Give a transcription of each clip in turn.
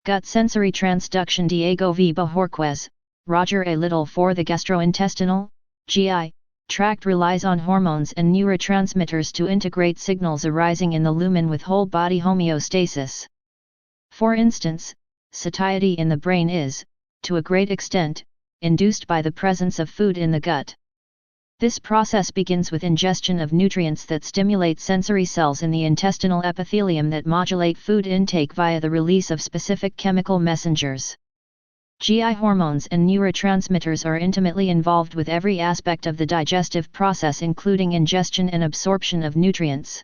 Gut Sensory Transduction. Diego V. Bojorquez, Roger A. Little. For the gastrointestinal, GI, tract relies on hormones and neurotransmitters to integrate signals arising in the lumen with whole body homeostasis. For instance, satiety in the brain is, to a great extent, induced by the presence of food in the gut. This process begins with ingestion of nutrients that stimulate sensory cells in the intestinal epithelium that modulate food intake via the release of specific chemical messengers. GI hormones and neurotransmitters are intimately involved with every aspect of the digestive process, including ingestion and absorption of nutrients.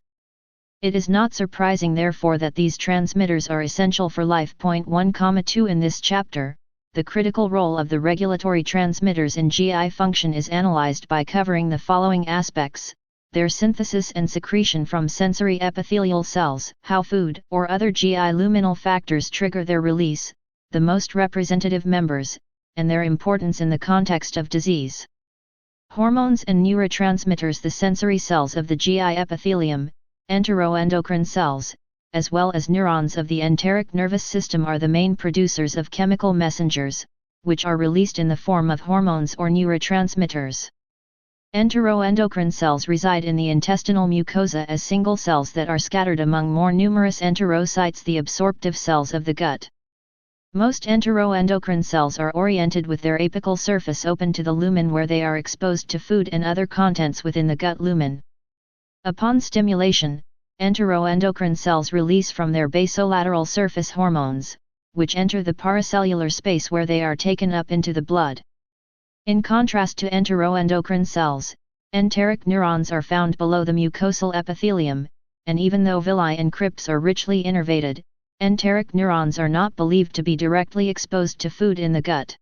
It is not surprising therefore that these transmitters are essential for life. 1,2 In this chapter, the critical role of the regulatory transmitters in GI function is analyzed by covering the following aspects: their synthesis and secretion from sensory epithelial cells, how food or other GI luminal factors trigger their release, the most representative members, and their importance in the context of disease. Hormones and neurotransmitters. The sensory cells of the GI epithelium, enteroendocrine cells, as well as neurons of the enteric nervous system are the main producers of chemical messengers, which are released in the form of hormones or neurotransmitters. Enteroendocrine cells reside in the intestinal mucosa as single cells that are scattered among more numerous enterocytes, the absorptive cells of the gut. Most enteroendocrine cells are oriented with their apical surface open to the lumen, where they are exposed to food and other contents within the gut lumen. Upon stimulation, enteroendocrine cells release from their basolateral surface hormones, which enter the paracellular space where they are taken up into the blood. In contrast to enteroendocrine cells, enteric neurons are found below the mucosal epithelium, and even though villi and crypts are richly innervated, enteric neurons are not believed to be directly exposed to food in the gut.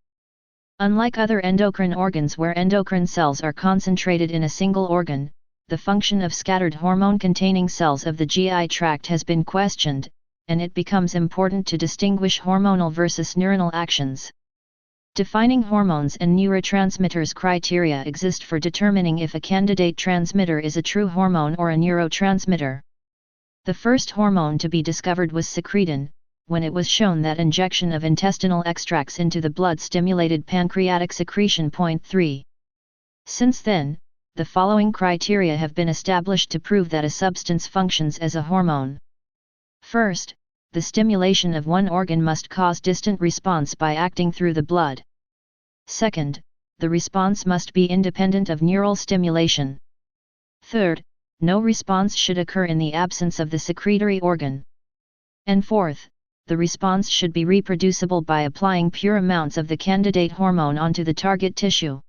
Unlike other endocrine organs where endocrine cells are concentrated in a single organ, the function of scattered hormone-containing cells of the GI tract has been questioned, and it becomes important to distinguish hormonal versus neuronal actions. Defining hormones and neurotransmitters. Criteria exist for determining if a candidate transmitter is a true hormone or a neurotransmitter. The first hormone to be discovered was secretin, when it was shown that injection of intestinal extracts into the blood stimulated pancreatic secretion. 3. Since then, the following criteria have been established to prove that a substance functions as a hormone. First, the stimulation of one organ must cause distant response by acting through the blood. Second, the response must be independent of neural stimulation. Third, no response should occur in the absence of the secretory organ. And fourth, the response should be reproducible by applying pure amounts of the candidate hormone onto the target tissue.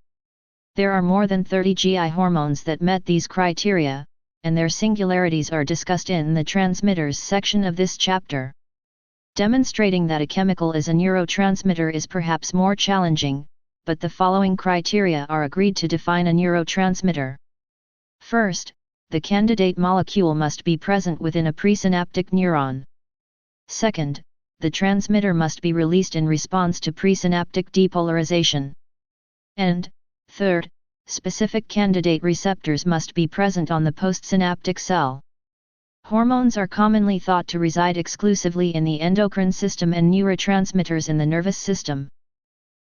There are more than 30 GI hormones that met these criteria, and their singularities are discussed in the transmitters section of this chapter. Demonstrating that a chemical is a neurotransmitter is perhaps more challenging, but the following criteria are agreed to define a neurotransmitter. First, the candidate molecule must be present within a presynaptic neuron. Second, the transmitter must be released in response to presynaptic depolarization. And, third, specific candidate receptors must be present on the postsynaptic cell. Hormones are commonly thought to reside exclusively in the endocrine system and neurotransmitters in the nervous system.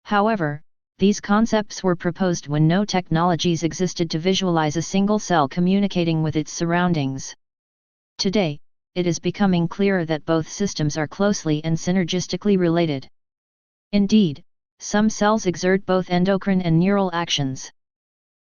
However, these concepts were proposed when no technologies existed to visualize a single cell communicating with its surroundings. Today, it is becoming clearer that both systems are closely and synergistically related. Indeed, some cells exert both endocrine and neural actions.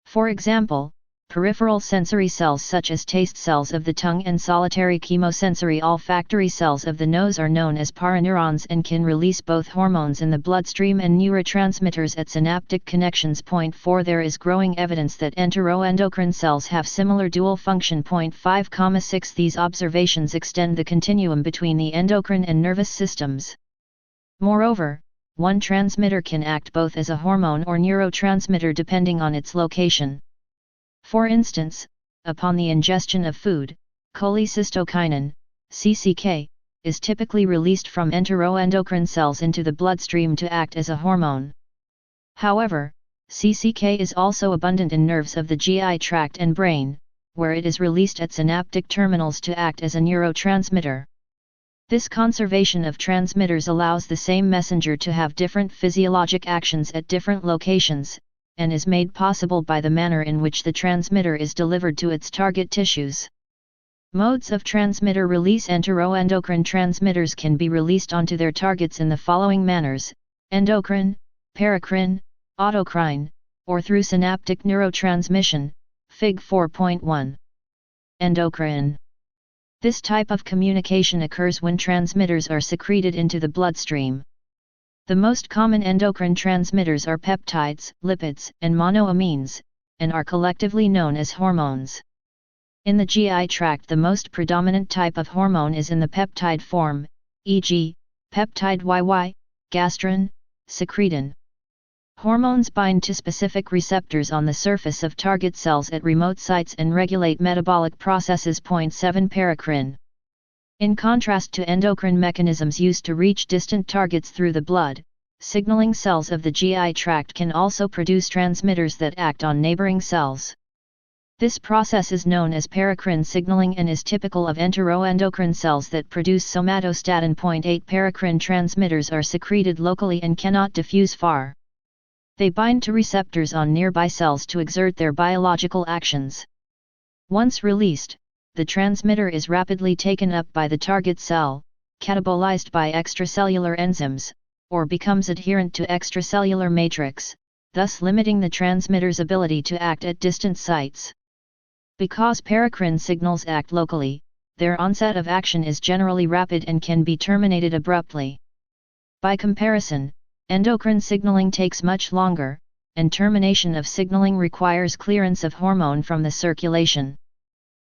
For example, peripheral sensory cells such as taste cells of the tongue and solitary chemosensory olfactory cells of the nose are known as paraneurons and can release both hormones in the bloodstream and neurotransmitters at synaptic connections. 4 There is growing evidence that enteroendocrine cells have similar dual function. 5,6 These observations extend the continuum between the endocrine and nervous systems. Moreover, one transmitter can act both as a hormone or neurotransmitter depending on its location. For instance, upon the ingestion of food, cholecystokinin, CCK, is typically released from enteroendocrine cells into the bloodstream to act as a hormone. However, CCK is also abundant in nerves of the GI tract and brain, where it is released at synaptic terminals to act as a neurotransmitter. This conservation of transmitters allows the same messenger to have different physiologic actions at different locations, and is made possible by the manner in which the transmitter is delivered to its target tissues. Modes of transmitter release. Enteroendocrine transmitters can be released onto their targets in the following manners: endocrine, paracrine, autocrine, or through synaptic neurotransmission, Fig. 4.1. Endocrine. This type of communication occurs when transmitters are secreted into the bloodstream. The most common endocrine transmitters are peptides, lipids, and monoamines, and are collectively known as hormones. In the GI tract, the most predominant type of hormone is in the peptide form, e.g., peptide YY, gastrin, secretin. Hormones bind to specific receptors on the surface of target cells at remote sites and regulate metabolic processes. 7 Paracrine. In contrast to endocrine mechanisms used to reach distant targets through the blood, signaling cells of the GI tract can also produce transmitters that act on neighboring cells. This process is known as paracrine signaling and is typical of enteroendocrine cells that produce somatostatin. 8 Paracrine transmitters are secreted locally and cannot diffuse far. They bind to receptors on nearby cells to exert their biological actions. Once released, the transmitter is rapidly taken up by the target cell, catabolized by extracellular enzymes, or becomes adherent to extracellular matrix, thus limiting the transmitter's ability to act at distant sites. Because paracrine signals act locally, their onset of action is generally rapid and can be terminated abruptly. By comparison, endocrine signaling takes much longer, and termination of signaling requires clearance of hormone from the circulation.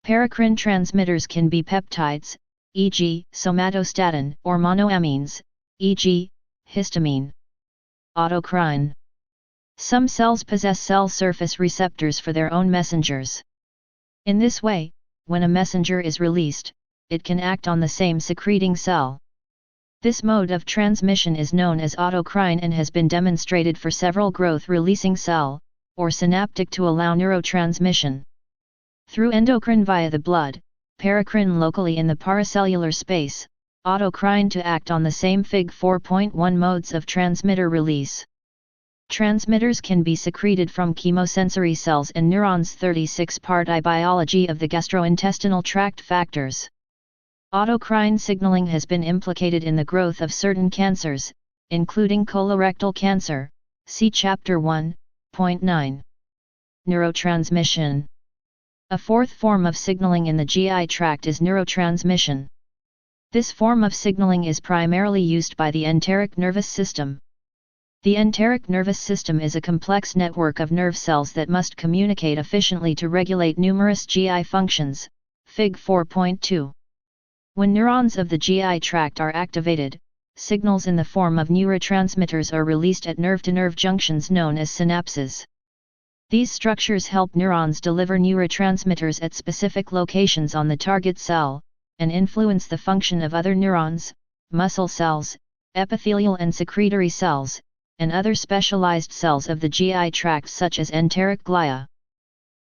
Paracrine transmitters can be peptides, e.g., somatostatin, or monoamines, e.g., histamine. Autocrine. Some cells possess cell surface receptors for their own messengers. In this way, when a messenger is released, it can act on the same secreting cell. This mode of transmission is known as autocrine and has been demonstrated for several growth-releasing cell, or synaptic to allow neurotransmission. Through endocrine via the blood, paracrine locally in the paracellular space, autocrine to act on the same Fig. 4.1 modes of transmitter release. Transmitters can be secreted from chemosensory cells and neurons. 36 Part I Biology of the gastrointestinal tract factors. Autocrine signaling has been implicated in the growth of certain cancers, including colorectal cancer, see Chapter 1.9. Neurotransmission. A fourth form of signaling in the GI tract is neurotransmission. This form of signaling is primarily used by the enteric nervous system. The enteric nervous system is a complex network of nerve cells that must communicate efficiently to regulate numerous GI functions, Fig. 4.2. When neurons of the GI tract are activated, signals in the form of neurotransmitters are released at nerve-to-nerve junctions known as synapses. These structures help neurons deliver neurotransmitters at specific locations on the target cell, and influence the function of other neurons, muscle cells, epithelial and secretory cells, and other specialized cells of the GI tract such as enteric glia.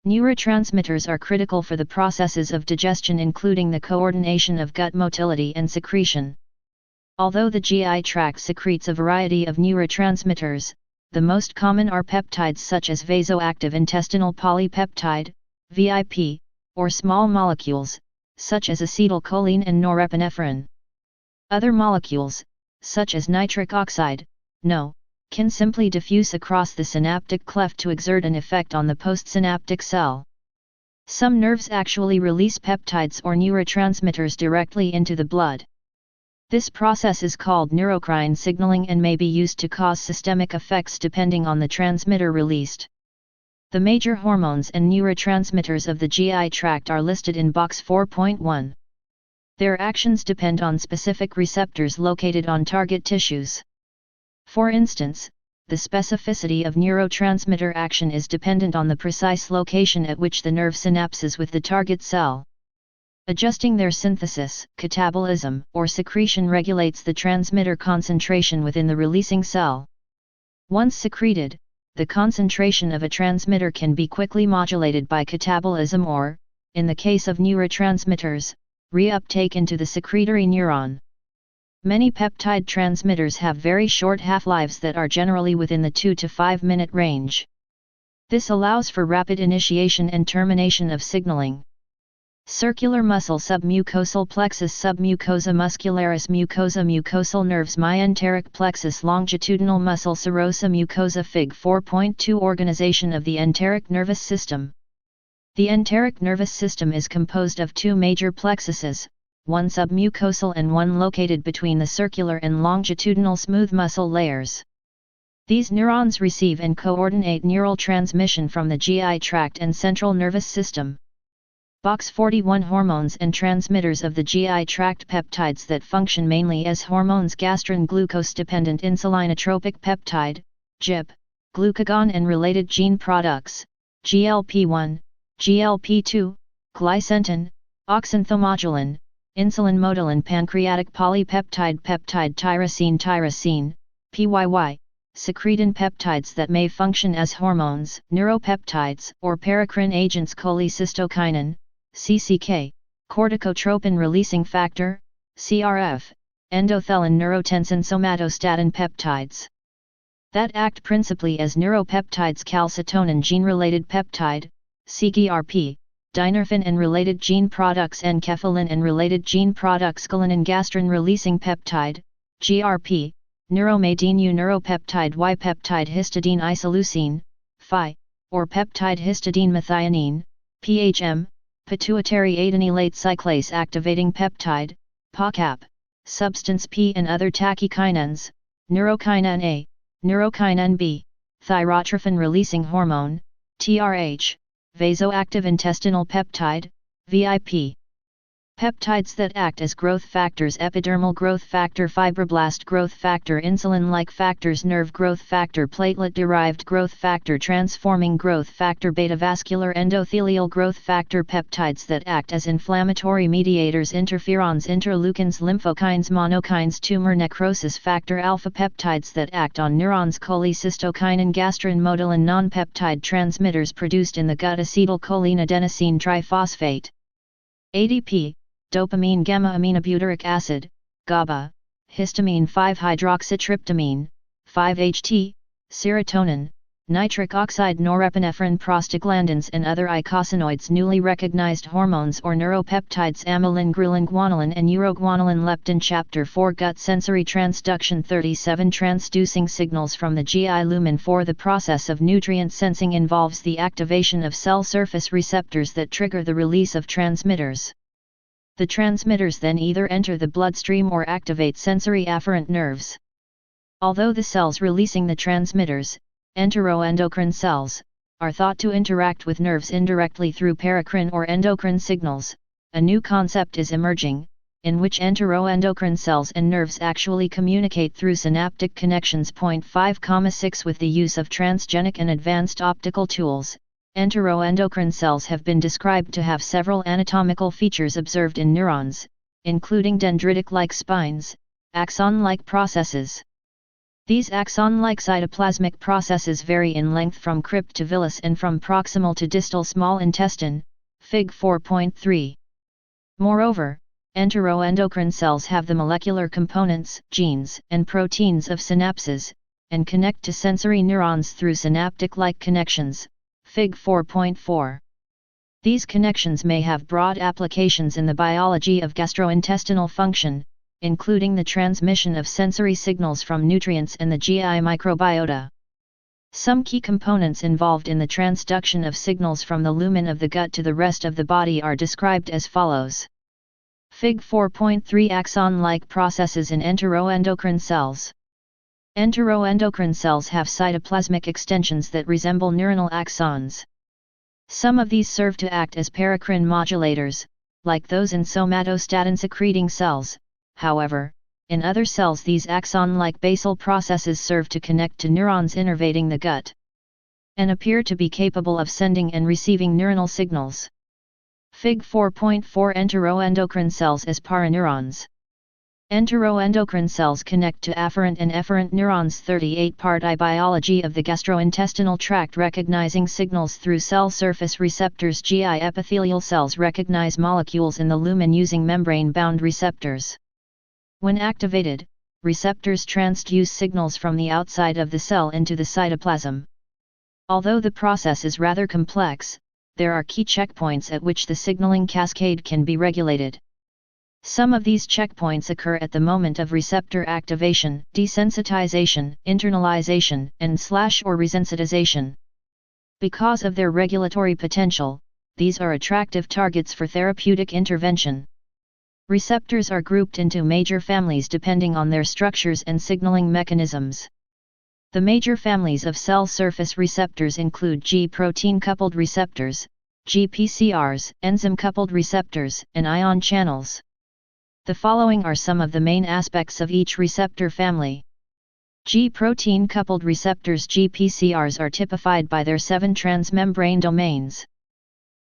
Neurotransmitters are critical for the processes of digestion, including the coordination of gut motility and secretion. Although the GI tract secretes a variety of neurotransmitters, the most common are peptides such as vasoactive intestinal polypeptide, VIP, or small molecules, such as acetylcholine and norepinephrine. Other molecules, such as nitric oxide, NO, can simply diffuse across the synaptic cleft to exert an effect on the postsynaptic cell. Some nerves actually release peptides or neurotransmitters directly into the blood. This process is called neurocrine signaling and may be used to cause systemic effects depending on the transmitter released. The major hormones and neurotransmitters of the GI tract are listed in box 4.1. Their actions depend on specific receptors located on target tissues. For instance, the specificity of neurotransmitter action is dependent on the precise location at which the nerve synapses with the target cell. Adjusting their synthesis, catabolism, or secretion regulates the transmitter concentration within the releasing cell. Once secreted, the concentration of a transmitter can be quickly modulated by catabolism or, in the case of neurotransmitters, reuptake into the secretory neuron. Many peptide transmitters have very short half-lives that are generally within the 2 to 5 minute range. This allows for rapid initiation and termination of signaling. Circular muscle submucosal plexus submucosa muscularis mucosa mucosal nerves myenteric plexus longitudinal muscle serosa mucosa Fig 4.2 Organization of the enteric nervous system. The enteric nervous system is composed of two major plexuses, one submucosal and one located between the circular and longitudinal smooth muscle layers. These neurons receive and coordinate neural transmission from the GI tract and central nervous system. Box 41 Hormones and transmitters of the GI tract. Peptides that function mainly as hormones: gastrin glucose-dependent insulinotropic peptide, GIP, glucagon and related gene products, GLP-1, GLP-2, glycentin, oxynthomodulin, insulin-modulin, pancreatic polypeptide peptide, tyrosine, PYY, secretin peptides that may function as hormones, neuropeptides, or paracrine agents: cholecystokinin, CCK, corticotropin-releasing factor, CRF, endothelin, neurotensin, somatostatin peptides. That act principally as neuropeptides: calcitonin, gene-related peptide, CGRP, dynorphin and related gene products, enkephalin and related gene products, scalanin, gastrin-releasing peptide, GRP, neuromadinu, neuropeptide Y, peptide histidine isoleucine, Phi, or peptide histidine methionine, PHM, pituitary adenylate cyclase activating peptide, PACAP, substance P and other tachykinins, neurokinin A, neurokinin B, thyrotrophin-releasing hormone, TRH, vasoactive intestinal peptide, VIP. Peptides that act as growth factors: epidermal growth factor, fibroblast growth factor, insulin-like factors, nerve growth factor, platelet-derived growth factor, transforming growth factor, beta-vascular endothelial growth factor. Peptides that act as inflammatory mediators: interferons, interleukins, lymphokines, monokines, tumor necrosis factor alpha. Peptides that act on neurons: cholecystokinin, gastrin, modulin. Non-peptide transmitters produced in the gut: acetylcholine, adenosine triphosphate, ADP, dopamine, gamma-aminobutyric acid, GABA, histamine, 5-hydroxytryptamine, 5-HT, serotonin, nitric oxide, norepinephrine, prostaglandins and other eicosanoids. Newly recognized hormones or neuropeptides: amylin, ghrelin, guanylin and uroguanylin. Leptin. Chapter 4 Gut Sensory Transduction 37 Transducing signals from the GI lumen. 4 The process of nutrient sensing involves the activation of cell surface receptors that trigger the release of transmitters. The transmitters then either enter the bloodstream or activate sensory afferent nerves. Although the cells releasing the transmitters, enteroendocrine cells, are thought to interact with nerves indirectly through paracrine or endocrine signals, a new concept is emerging, in which enteroendocrine cells and nerves actually communicate through synaptic connections. 5,6 With the use of transgenic and advanced optical tools, enteroendocrine cells have been described to have several anatomical features observed in neurons, including dendritic-like spines, axon-like processes. These axon-like cytoplasmic processes vary in length from crypt to villus and from proximal to distal small intestine, Fig. 4.3. Moreover, enteroendocrine cells have the molecular components, genes, and proteins of synapses, and connect to sensory neurons through synaptic-like connections, Fig. 4.4. These connections may have broad applications in the biology of gastrointestinal function, including the transmission of sensory signals from nutrients and the GI microbiota. Some key components involved in the transduction of signals from the lumen of the gut to the rest of the body are described as follows. Fig. 4.3 Axon-like processes in enteroendocrine cells. Enteroendocrine cells have cytoplasmic extensions that resemble neuronal axons. Some of these serve to act as paracrine modulators, like those in somatostatin-secreting cells. However, in other cells these axon-like basal processes serve to connect to neurons innervating the gut, and appear to be capable of sending and receiving neuronal signals. Fig. 4.4 Enteroendocrine cells as paraneurons. Enteroendocrine cells connect to afferent and efferent neurons. 38 Part I Biology of the gastrointestinal tract. Recognizing signals through cell surface receptors. GI epithelial cells recognize molecules in the lumen using membrane-bound receptors. When activated, receptors transduce signals from the outside of the cell into the cytoplasm. Although the process is rather complex, there are key checkpoints at which the signaling cascade can be regulated. Some of these checkpoints occur at the moment of receptor activation, desensitization, internalization, and/or resensitization. Because of their regulatory potential, these are attractive targets for therapeutic intervention. Receptors are grouped into major families depending on their structures and signaling mechanisms. The major families of cell surface receptors include G-protein-coupled receptors, GPCRs, enzyme-coupled receptors, and ion channels. The following are some of the main aspects of each receptor family. G-protein-coupled receptors GPCRs are typified by their 7 transmembrane domains.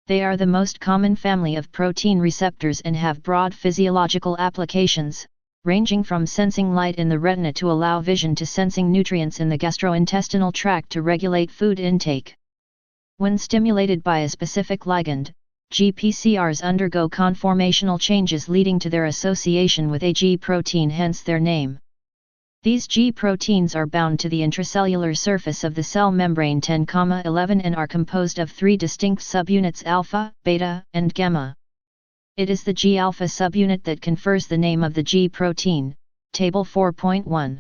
They are the most common family of protein receptors and have broad physiological applications, ranging from sensing light in the retina to allow vision to sensing nutrients in the gastrointestinal tract to regulate food intake. When stimulated by a specific ligand, GPCRs undergo conformational changes leading to their association with a G protein, hence their name. These G proteins are bound to the intracellular surface of the cell membrane 10,11 and are composed of 3 distinct subunits alpha, beta, and gamma. It is the G-alpha subunit that confers the name of the G protein, Table 4.1.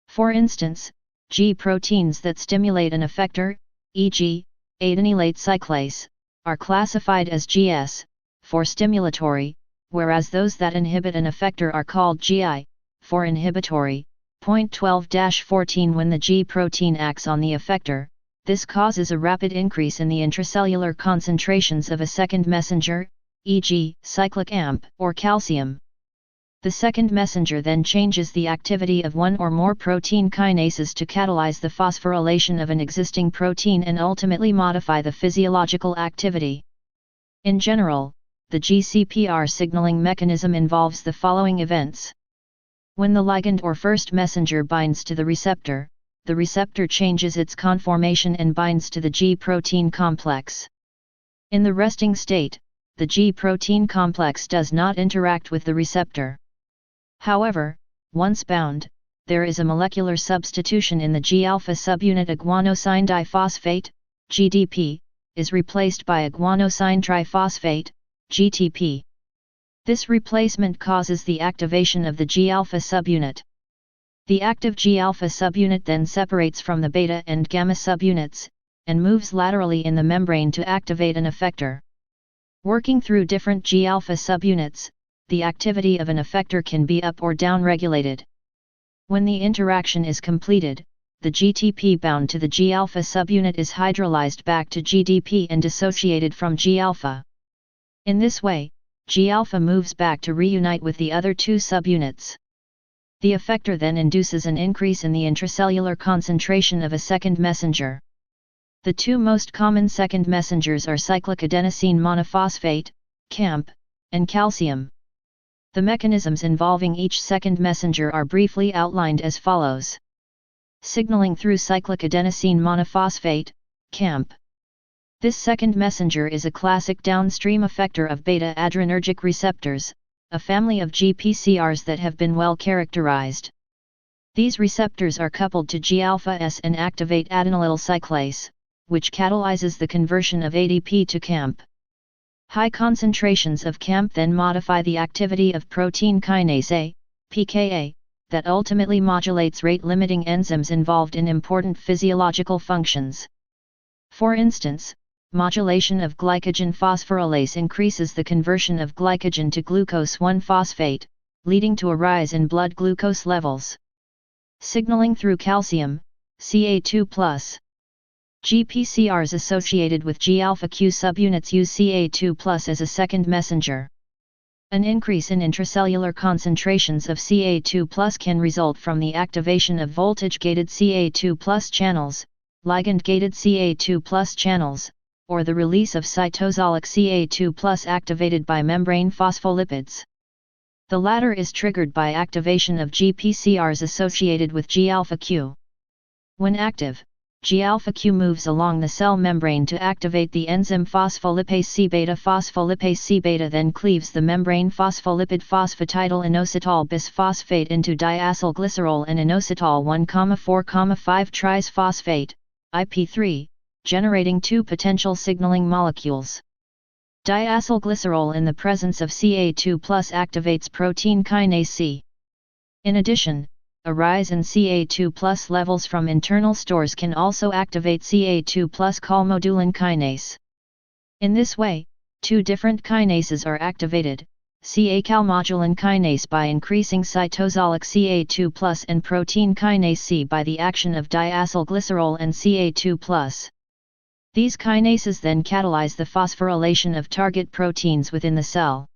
For instance, G proteins that stimulate an effector, e.g., adenylate cyclase, are classified as GS, for stimulatory, whereas those that inhibit an effector are called GI, for inhibitory. Point 12-14 When the G protein acts on the effector, this causes a rapid increase in the intracellular concentrations of a second messenger, e.g., cyclic AMP or calcium. The second messenger then changes the activity of one or more protein kinases to catalyze the phosphorylation of an existing protein and ultimately modify the physiological activity. In general, the GCPR signaling mechanism involves the following events. When the ligand or first messenger binds to the receptor changes its conformation and binds to the G protein complex. In the resting state, the G protein complex does not interact with the receptor. However, once bound, there is a molecular substitution in the G-alpha subunit. A guanosine diphosphate, GDP, is replaced by a guanosine triphosphate, GTP. This replacement causes the activation of the G-alpha subunit. The active G-alpha subunit then separates from the beta and gamma subunits, and moves laterally in the membrane to activate an effector. Working through different G-alpha subunits, the activity of an effector can be up or down regulated. When the interaction is completed, the GTP bound to the G-alpha subunit is hydrolyzed back to GDP and dissociated from G-alpha. In this way, G-alpha moves back to reunite with the other 2 subunits. The effector then induces an increase in the intracellular concentration of a second messenger. The 2 most common second messengers are cyclic adenosine monophosphate, CAMP, and calcium. The mechanisms involving each second messenger are briefly outlined as follows. Signaling through cyclic adenosine monophosphate, CAMP. This second messenger is a classic downstream effector of beta-adrenergic receptors, a family of GPCRs that have been well characterized. These receptors are coupled to G-alpha-S and activate adenylyl cyclase, which catalyzes the conversion of ADP to CAMP. High concentrations of CAMP then modify the activity of protein kinase A, pKa, that ultimately modulates rate-limiting enzymes involved in important physiological functions. For instance, modulation of glycogen phosphorylase increases the conversion of glycogen to glucose 1-phosphate, leading to a rise in blood glucose levels. Signaling through calcium, Ca2+. GPCRs associated with G-alpha-Q subunits use Ca2+ as a second messenger. An increase in intracellular concentrations of Ca2+ can result from the activation of voltage-gated Ca2+ channels, ligand-gated Ca2+ channels, or the release of cytosolic Ca2+ activated by membrane phospholipids. The latter is triggered by activation of GPCRs associated with G-alpha-Q. When active, G-alpha-Q moves along the cell membrane to activate the enzyme phospholipase C-beta. Phospholipase C-beta then cleaves the membrane phospholipid phosphatidyl inositol bisphosphate into diacylglycerol and inositol 1,4,5 trisphosphate, IP3, generating two potential signaling molecules. Diacylglycerol in the presence of Ca2+ activates protein kinase C. In addition, a rise in Ca2+ levels from internal stores can also activate Ca2+ calmodulin kinase. In this way, two different kinases are activated, Ca-calmodulin kinase by increasing cytosolic Ca2+ and protein kinase C by the action of diacylglycerol and Ca2+. These kinases then catalyze the phosphorylation of target proteins within the cell.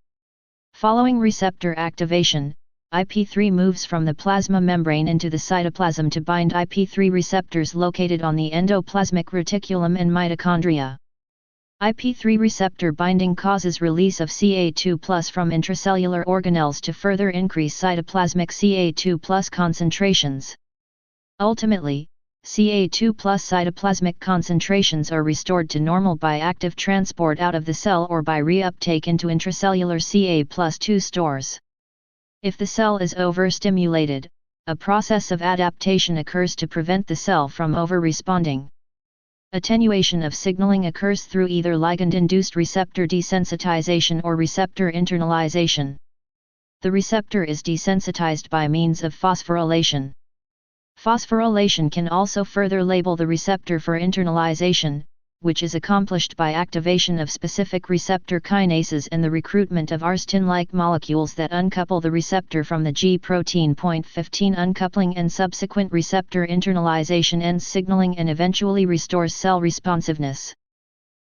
Following receptor activation, IP3 moves from the plasma membrane into the cytoplasm to bind IP3 receptors located on the endoplasmic reticulum and mitochondria. IP3 receptor binding causes release of Ca2+ from intracellular organelles to further increase cytoplasmic Ca2+ concentrations. Ultimately, Ca2+ cytoplasmic concentrations are restored to normal by active transport out of the cell or by reuptake into intracellular Ca+2 stores. If the cell is overstimulated, a process of adaptation occurs to prevent the cell from over-responding. Attenuation of signaling occurs through either ligand-induced receptor desensitization or receptor internalization. The receptor is desensitized by means of phosphorylation. Phosphorylation can also further label the receptor for internalization, which is accomplished by activation of specific receptor kinases and the recruitment of arstin-like molecules that uncouple the receptor from the G protein. 15 Uncoupling and subsequent receptor internalization ends signaling and eventually restores cell responsiveness.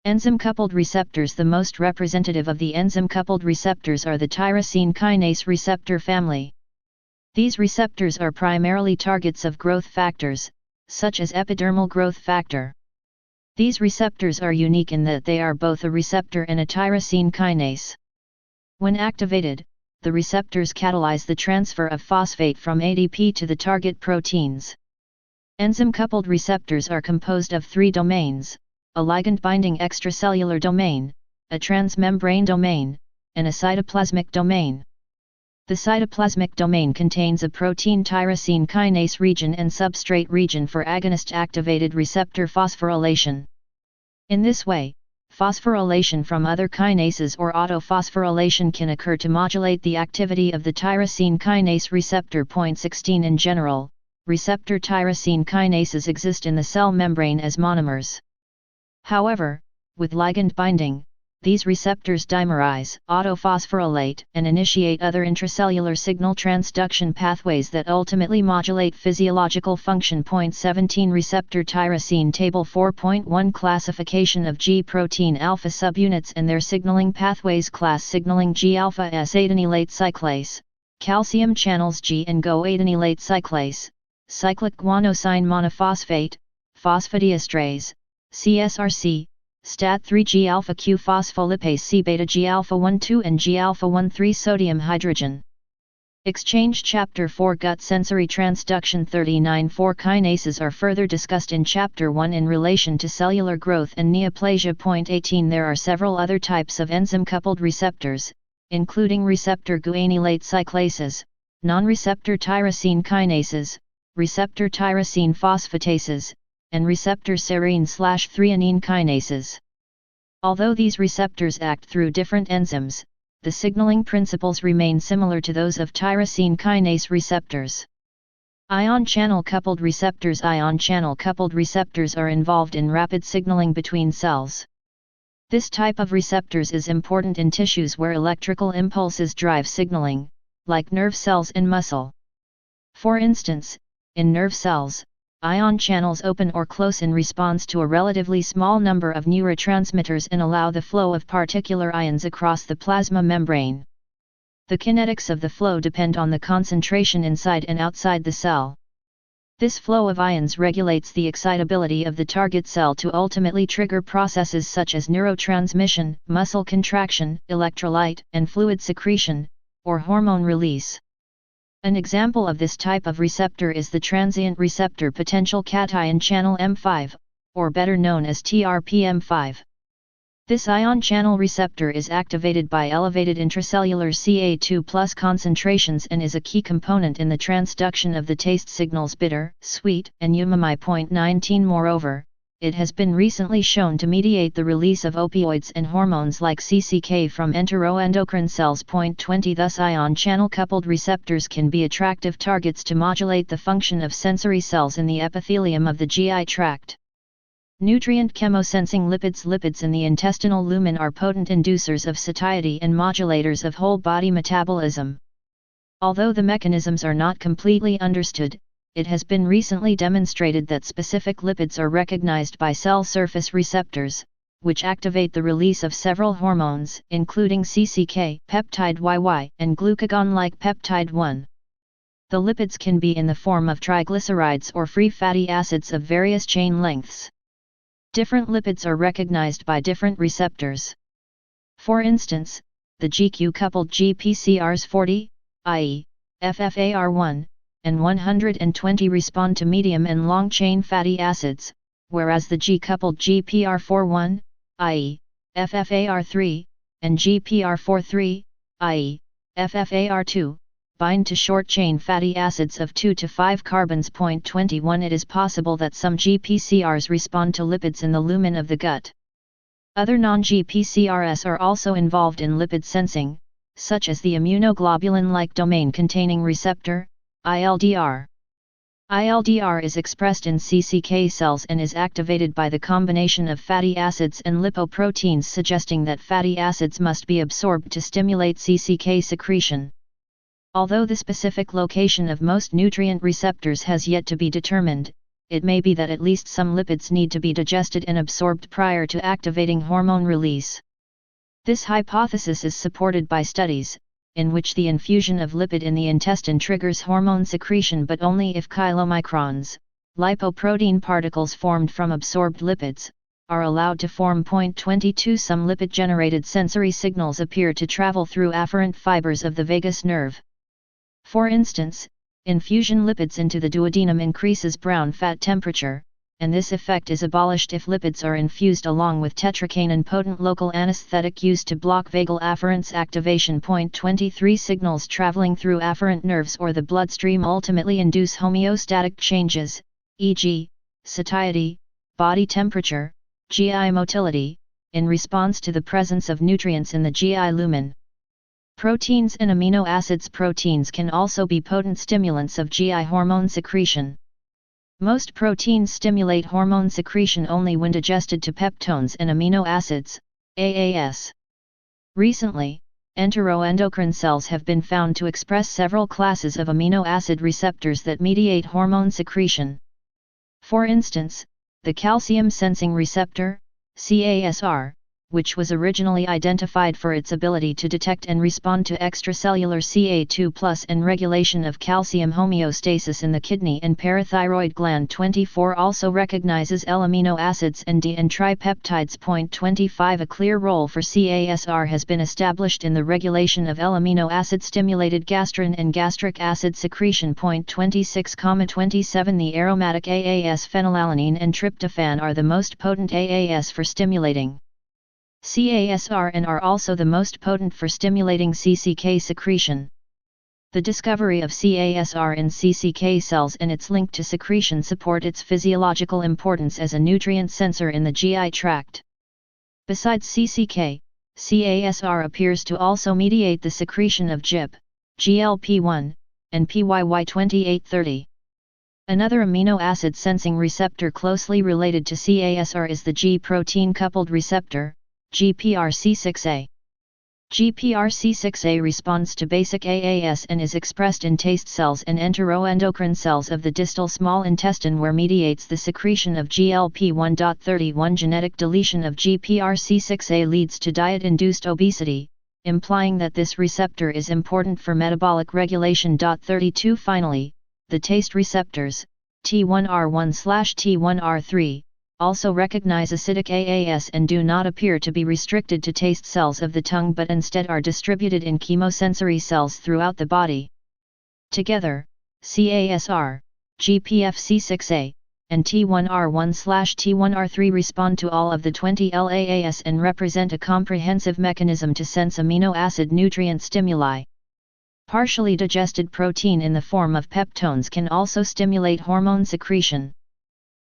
Enzyme-coupled receptors. The most representative of the enzyme-coupled receptors are the tyrosine kinase receptor family. These receptors are primarily targets of growth factors, such as epidermal growth factor. These receptors are unique in that they are both a receptor and a tyrosine kinase. When activated, the receptors catalyze the transfer of phosphate from ADP to the target proteins. Enzyme-coupled receptors are composed of three domains: a ligand-binding extracellular domain, a transmembrane domain, and a cytoplasmic domain. The cytoplasmic domain contains a protein tyrosine kinase region and substrate region for agonist-activated receptor phosphorylation. In this way, phosphorylation from other kinases or autophosphorylation can occur to modulate the activity of the tyrosine kinase receptor. 16 In general, receptor tyrosine kinases exist in the cell membrane as monomers. However, with ligand binding, these receptors dimerize, autophosphorylate, and initiate other intracellular signal transduction pathways that ultimately modulate physiological function. 17 Receptor tyrosine Table 4.1 Classification of G protein alpha subunits and their signaling pathways. Class signaling: G-alpha S-adenylate cyclase, calcium channels G and Go-adenylate cyclase, cyclic guanosine monophosphate, phosphodiesterase, CSRC, STAT3 G-alpha-Q phospholipase C-beta G-alpha-1,2 and G-alpha-1,3 sodium hydrogen. Exchange Chapter 4 Gut Sensory Transduction 39 4 Kinases are further discussed in Chapter 1 in relation to cellular growth and neoplasia. 18 There are several other types of enzyme-coupled receptors, including receptor guanylate cyclases, non-receptor tyrosine kinases, receptor tyrosine phosphatases, and receptor serine/threonine kinases. Although these receptors act through different enzymes, the signaling principles remain similar to those of tyrosine kinase receptors. Ion channel coupled receptors. Ion channel coupled receptors are involved in rapid signaling between cells. This type of receptors is important in tissues where electrical impulses drive signaling, like nerve cells and muscle. For instance, in nerve cells, ion channels open or close in response to a relatively small number of neurotransmitters and allow the flow of particular ions across the plasma membrane. The kinetics of the flow depend on the concentration inside and outside the cell. This flow of ions regulates the excitability of the target cell to ultimately trigger processes such as neurotransmission, muscle contraction, electrolyte and fluid secretion, or hormone release. An example of this type of receptor is the transient receptor potential cation channel M5, or better known as TRPM5. This ion channel receptor is activated by elevated intracellular Ca2+ concentrations and is a key component in the transduction of the taste signals bitter, sweet, and umami. 19. Moreover, it has been recently shown to mediate the release of opioids and hormones like CCK from enteroendocrine cells. 20. Thus ion channel coupled receptors can be attractive targets to modulate the function of sensory cells in the epithelium of the GI tract. Nutrient chemosensing lipids. Lipids in the intestinal lumen are potent inducers of satiety and modulators of whole body metabolism. Although the mechanisms are not completely understood, it has been recently demonstrated that specific lipids are recognized by cell surface receptors, which activate the release of several hormones, including CCK, peptide YY, and glucagon-like peptide 1. The lipids can be in the form of triglycerides or free fatty acids of various chain lengths. Different lipids are recognized by different receptors. For instance, the GQ-coupled GPCRs 40, i.e., FFAR1, and 120 respond to medium and long-chain fatty acids, whereas the G-coupled GPR41, i.e., FFAR3, and GPR43, i.e., FFAR2, bind to short-chain fatty acids of 2 to 5 carbons. 21. It is possible that some GPCRs respond to lipids in the lumen of the gut. Other non-GPCRs are also involved in lipid sensing, such as the immunoglobulin-like domain-containing receptor, ILDR. ILDR is expressed in CCK cells and is activated by the combination of fatty acids and lipoproteins, suggesting that fatty acids must be absorbed to stimulate CCK secretion. Although the specific location of most nutrient receptors has yet to be determined, it may be that at least some lipids need to be digested and absorbed prior to activating hormone release. This hypothesis is supported by studies, in which the infusion of lipid in the intestine triggers hormone secretion, but only if chylomicrons, lipoprotein particles formed from absorbed lipids, are allowed to form. 22. Some lipid-generated sensory signals appear to travel through afferent fibers of the vagus nerve. For instance, infusion lipids into the duodenum increases brown fat temperature, and this effect is abolished if lipids are infused along with tetracaine, potent local anesthetic used to block vagal afferents activation. 23. Signals traveling through afferent nerves or the bloodstream ultimately induce homeostatic changes, e.g., satiety, body temperature, GI motility, in response to the presence of nutrients in the GI lumen. Proteins and amino acids. Proteins can also be potent stimulants of GI hormone secretion. Most proteins stimulate hormone secretion only when digested to peptones and amino acids, AAS. Recently, enteroendocrine cells have been found to express several classes of amino acid receptors that mediate hormone secretion. For instance, the calcium sensing receptor, CASR, which was originally identified for its ability to detect and respond to extracellular Ca2+ and regulation of calcium homeostasis in the kidney and parathyroid gland. 24. Also recognizes L-amino acids and D and tripeptides. 25. A clear role for CASR has been established in the regulation of L-amino acid stimulated gastrin and gastric acid secretion. 26,27. The aromatic AAS phenylalanine and tryptophan are the most potent AAS for stimulating CASR and are also the most potent for stimulating CCK secretion. The discovery of CASR in CCK cells and its link to secretion support its physiological importance as a nutrient sensor in the GI tract. Besides CCK, CASR appears to also mediate the secretion of GIP, GLP-1, and PYY2830. Another amino acid sensing receptor closely related to CASR is the G-protein coupled receptor, GPRC6A. GPRC6A responds to basic AAS and is expressed in taste cells and enteroendocrine cells of the distal small intestine, where mediates the secretion of GLP-1.31. Genetic deletion of GPRC6A leads to diet-induced obesity, implying that this receptor is important for metabolic regulation. 32. Finally, the taste receptors, T1R1/T1R3, also recognize acidic AAS and do not appear to be restricted to taste cells of the tongue, but instead are distributed in chemosensory cells throughout the body. Together, CASR, GPFC6A, and T1R1/T1R3 respond to all of the 20 LAAS and represent a comprehensive mechanism to sense amino acid nutrient stimuli. Partially digested protein in the form of peptones can also stimulate hormone secretion.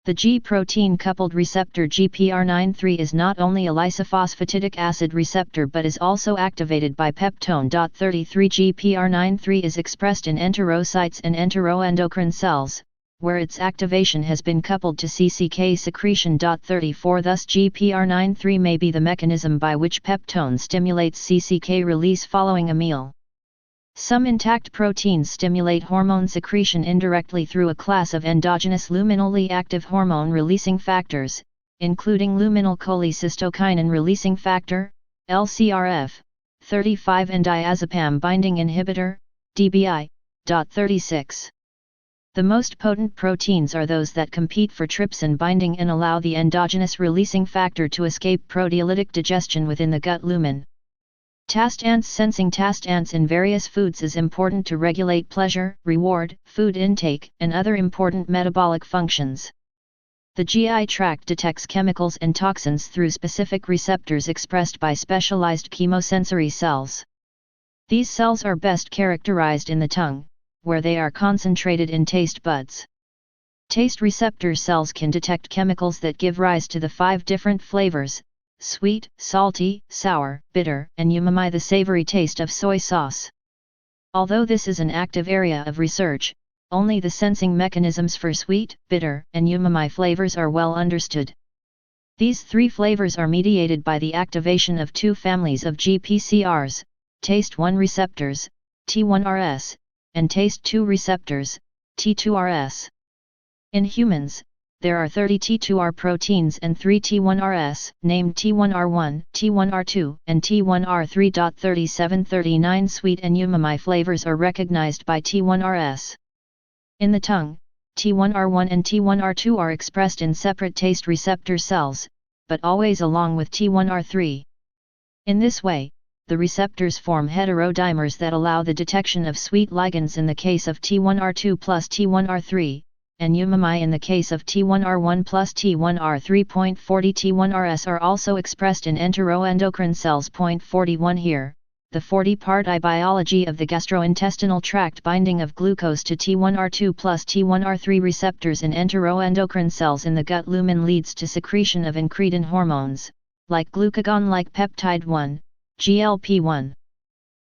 The G-protein-coupled receptor GPR93 is not only a lysophosphatidic acid receptor but is also activated by peptone. 33 GPR93 is expressed in enterocytes and enteroendocrine cells, where its activation has been coupled to CCK secretion. 34 Thus GPR93 may be the mechanism by which peptone stimulates CCK release following a meal. Some intact proteins stimulate hormone secretion indirectly through a class of endogenous luminally active hormone-releasing factors, including luminal cholecystokinin-releasing factor, LCRF, 35 and diazepam binding inhibitor, DBI. 36. The most potent proteins are those that compete for trypsin binding and allow the endogenous releasing factor to escape proteolytic digestion within the gut lumen. Taste ants. Sensing taste ants in various foods is important to regulate pleasure, reward, food intake, and other important metabolic functions. The GI tract detects chemicals and toxins through specific receptors expressed by specialized chemosensory cells. These cells are best characterized in the tongue, where they are concentrated in taste buds. Taste receptor cells can detect chemicals that give rise to the 5 different flavors: sweet, salty, sour, bitter, and umami, the savory taste of soy sauce. Although this is an active area of research, only the sensing mechanisms for sweet, bitter, and umami flavors are well understood. These 3 flavors are mediated by the activation of 2 families of GPCRs, taste-1 receptors, T1RS, and taste-2 receptors, T2RS. In humans, there are 30 T2R proteins and 3 T1RS, named T1R1, T1R2, and T1R3. 3739 Sweet and umami flavors are recognized by T1RS. In the tongue, T1R1 and T1R2 are expressed in separate taste receptor cells, but always along with T1R3. In this way, the receptors form heterodimers that allow the detection of sweet ligands in the case of T1R2 plus T1R3, and umami in the case of T1R1 plus T1R3. 40 T1RS are also expressed in enteroendocrine cells. 41 Here, the 40-part I biology of the gastrointestinal tract binding of glucose to T1R2 plus T1R3 receptors in enteroendocrine cells in the gut lumen leads to secretion of incretin hormones, like glucagon-like peptide 1, GLP-1.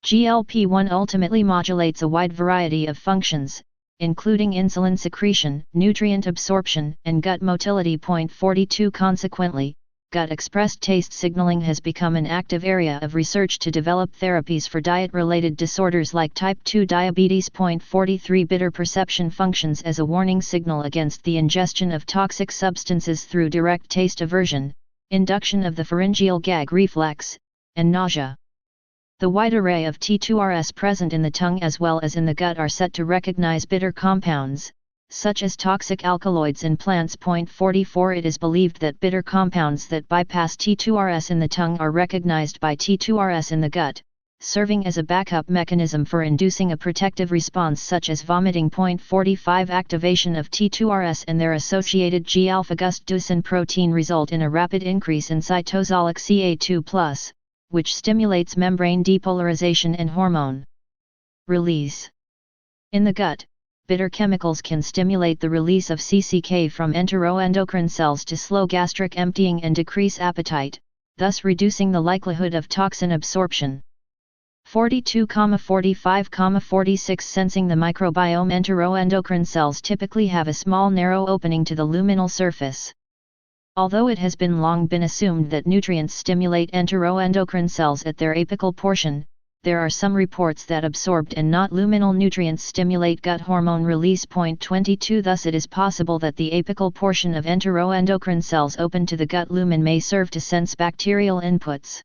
GLP-1 ultimately modulates a wide variety of functions, including insulin secretion, nutrient absorption, and gut motility. 42 Consequently, gut-expressed taste signaling has become an active area of research to develop therapies for diet-related disorders like type 2 diabetes. 43 Bitter perception functions as a warning signal against the ingestion of toxic substances through direct taste aversion, induction of the pharyngeal gag reflex, and nausea. The wide array of T2RS present in the tongue as well as in the gut are set to recognize bitter compounds, such as toxic alkaloids in plants. 44 It is believed that bitter compounds that bypass T2RS in the tongue are recognized by T2RS in the gut, serving as a backup mechanism for inducing a protective response such as vomiting. 45 Activation of T2RS and their associated G-alpha-gust-ducin protein result in a rapid increase in cytosolic Ca2+, which stimulates membrane depolarization and hormone release. In the gut, bitter chemicals can stimulate the release of CCK from enteroendocrine cells to slow gastric emptying and decrease appetite, thus reducing the likelihood of toxin absorption. 42,45,46 Sensing the microbiome. Enteroendocrine cells typically have a small narrow opening to the luminal surface. Although it has long been assumed that nutrients stimulate enteroendocrine cells at their apical portion, there are some reports that absorbed and not luminal nutrients stimulate gut hormone release. 22 Thus it is possible that the apical portion of enteroendocrine cells open to the gut lumen may serve to sense bacterial inputs.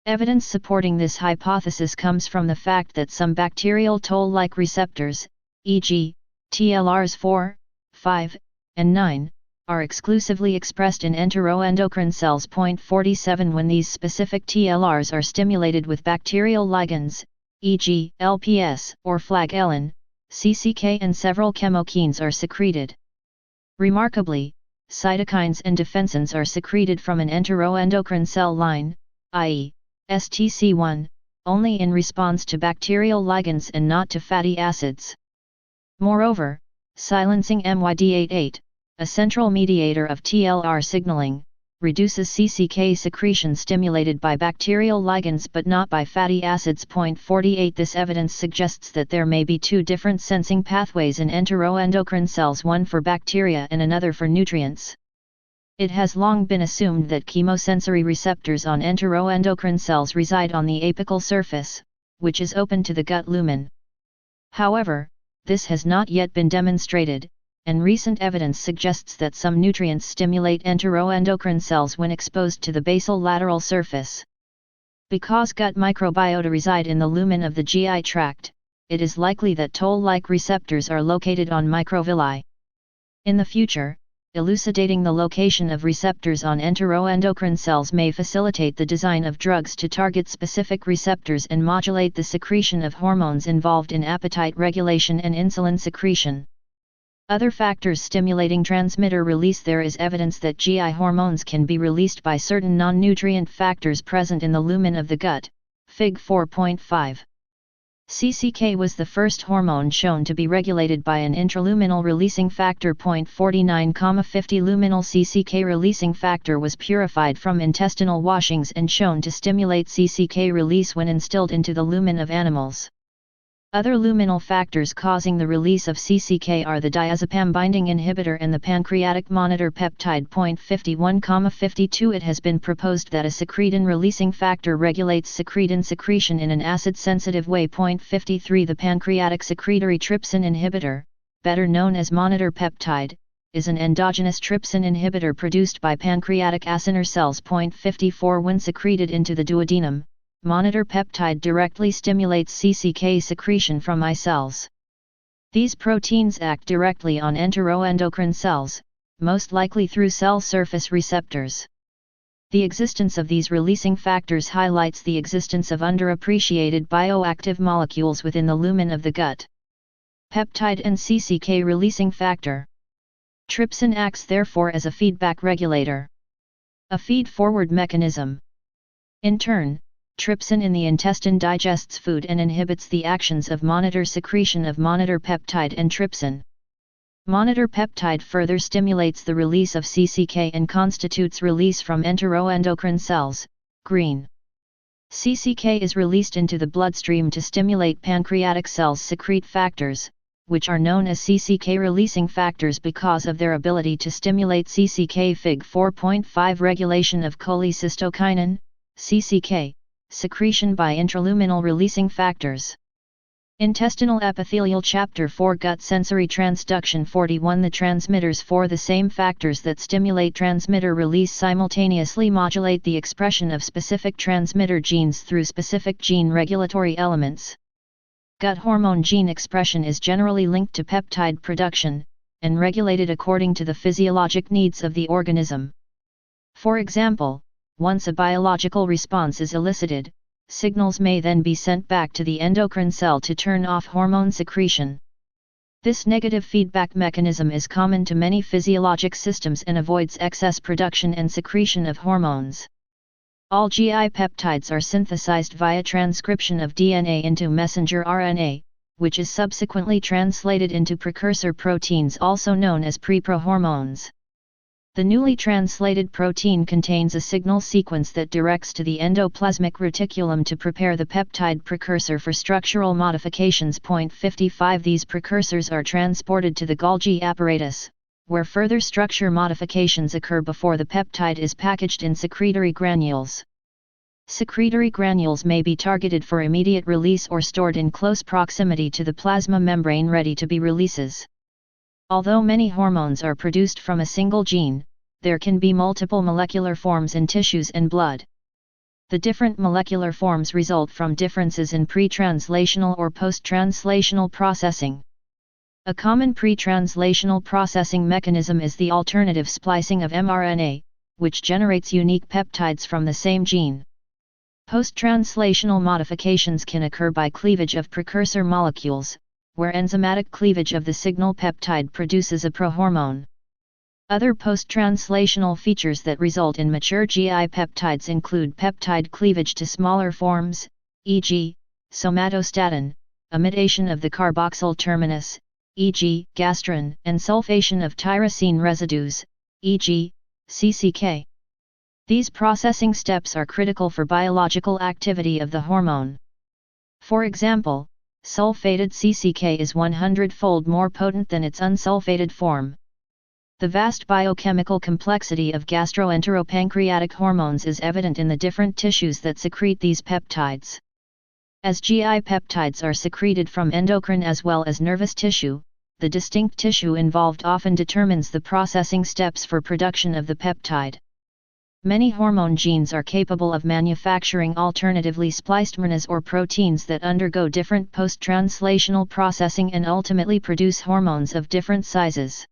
Evidence supporting this hypothesis comes from the fact that some bacterial toll-like receptors, e.g., TLRs 4, 5, and 9, are exclusively expressed in enteroendocrine cells. 47 When these specific TLRs are stimulated with bacterial ligands, e.g., LPS or flagellin, CCK and several chemokines are secreted. Remarkably, cytokines and defensins are secreted from an enteroendocrine cell line, i.e., STC1, only in response to bacterial ligands and not to fatty acids. Moreover, silencing MYD88, a central mediator of TLR signaling, reduces CCK secretion stimulated by bacterial ligands but not by fatty acids. 48 This evidence suggests that there may be two different sensing pathways in enteroendocrine cells, one for bacteria and another for nutrients. It has long been assumed that chemosensory receptors on enteroendocrine cells reside on the apical surface, which is open to the gut lumen. However, this has not yet been demonstrated, and recent evidence suggests that some nutrients stimulate enteroendocrine cells when exposed to the basal lateral surface. Because gut microbiota reside in the lumen of the GI tract, it is likely that toll-like receptors are located on microvilli. In the future, elucidating the location of receptors on enteroendocrine cells may facilitate the design of drugs to target specific receptors and modulate the secretion of hormones involved in appetite regulation and insulin secretion. Other factors stimulating transmitter release. There is evidence that GI hormones can be released by certain non-nutrient factors present in the lumen of the gut, Fig. 4.5. CCK was the first hormone shown to be regulated by an intraluminal releasing factor. 49,50 Luminal CCK releasing factor was purified from intestinal washings and shown to stimulate CCK release when instilled into the lumen of animals. Other luminal factors causing the release of CCK are the diazepam binding inhibitor and the pancreatic monitor peptide. 51,52 It has been proposed that a secretin releasing factor regulates secretin secretion in an acid-sensitive way. 53 The pancreatic secretory trypsin inhibitor, better known as monitor peptide, is an endogenous trypsin inhibitor produced by pancreatic acinar cells. 54 When secreted into the duodenum, monitor peptide directly stimulates CCK secretion from I cells. These proteins act directly on enteroendocrine cells, most likely through cell surface receptors. The existence of these releasing factors highlights the existence of underappreciated bioactive molecules within the lumen of the gut. Peptide and CCK releasing factor. Trypsin acts therefore as a feedback regulator, a feed-forward mechanism. In turn, trypsin in the intestine digests food and inhibits the actions of monitor secretion of monitor peptide and trypsin. Monitor peptide further stimulates the release of CCK and constitutes release from enteroendocrine cells, green. CCK is released into the bloodstream to stimulate pancreatic cells secrete factors, which are known as CCK releasing factors because of their ability to stimulate CCK. Fig. 4.5 Regulation of cholecystokinin, CCK, secretion by intraluminal releasing factors. Intestinal epithelial Chapter 4 Gut Sensory Transduction 41 The transmitters for the same factors that stimulate transmitter release simultaneously modulate the expression of specific transmitter genes through specific gene regulatory elements. Gut hormone gene expression is generally linked to peptide production, and regulated according to the physiologic needs of the organism. For example, once a biological response is elicited, signals may then be sent back to the endocrine cell to turn off hormone secretion. This negative feedback mechanism is common to many physiologic systems and avoids excess production and secretion of hormones. All GI peptides are synthesized via transcription of DNA into messenger RNA, which is subsequently translated into precursor proteins also known as preprohormones. The newly translated protein contains a signal sequence that directs to the endoplasmic reticulum to prepare the peptide precursor for structural modifications. 55 These precursors are transported to the Golgi apparatus, where further structure modifications occur before the peptide is packaged in secretory granules. Secretory granules may be targeted for immediate release or stored in close proximity to the plasma membrane ready to be releases. Although many hormones are produced from a single gene, there can be multiple molecular forms in tissues and blood. The different molecular forms result from differences in pre-translational or post-translational processing. A common pre-translational processing mechanism is the alternative splicing of mRNA, which generates unique peptides from the same gene. Post-translational modifications can occur by cleavage of precursor molecules, where enzymatic cleavage of the signal peptide produces a prohormone. Other post-translational features that result in mature GI peptides include peptide cleavage to smaller forms, e.g., somatostatin, amidation of the carboxyl terminus, e.g., gastrin, and sulfation of tyrosine residues, e.g., CCK. These processing steps are critical for biological activity of the hormone. For example, sulfated CCK is 100-fold more potent than its unsulfated form. The vast biochemical complexity of gastroenteropancreatic hormones is evident in the different tissues that secrete these peptides. As GI peptides are secreted from endocrine as well as nervous tissue, the distinct tissue involved often determines the processing steps for production of the peptide. Many hormone genes are capable of manufacturing alternatively spliced RNAs or proteins that undergo different post-translational processing and ultimately produce hormones of different sizes.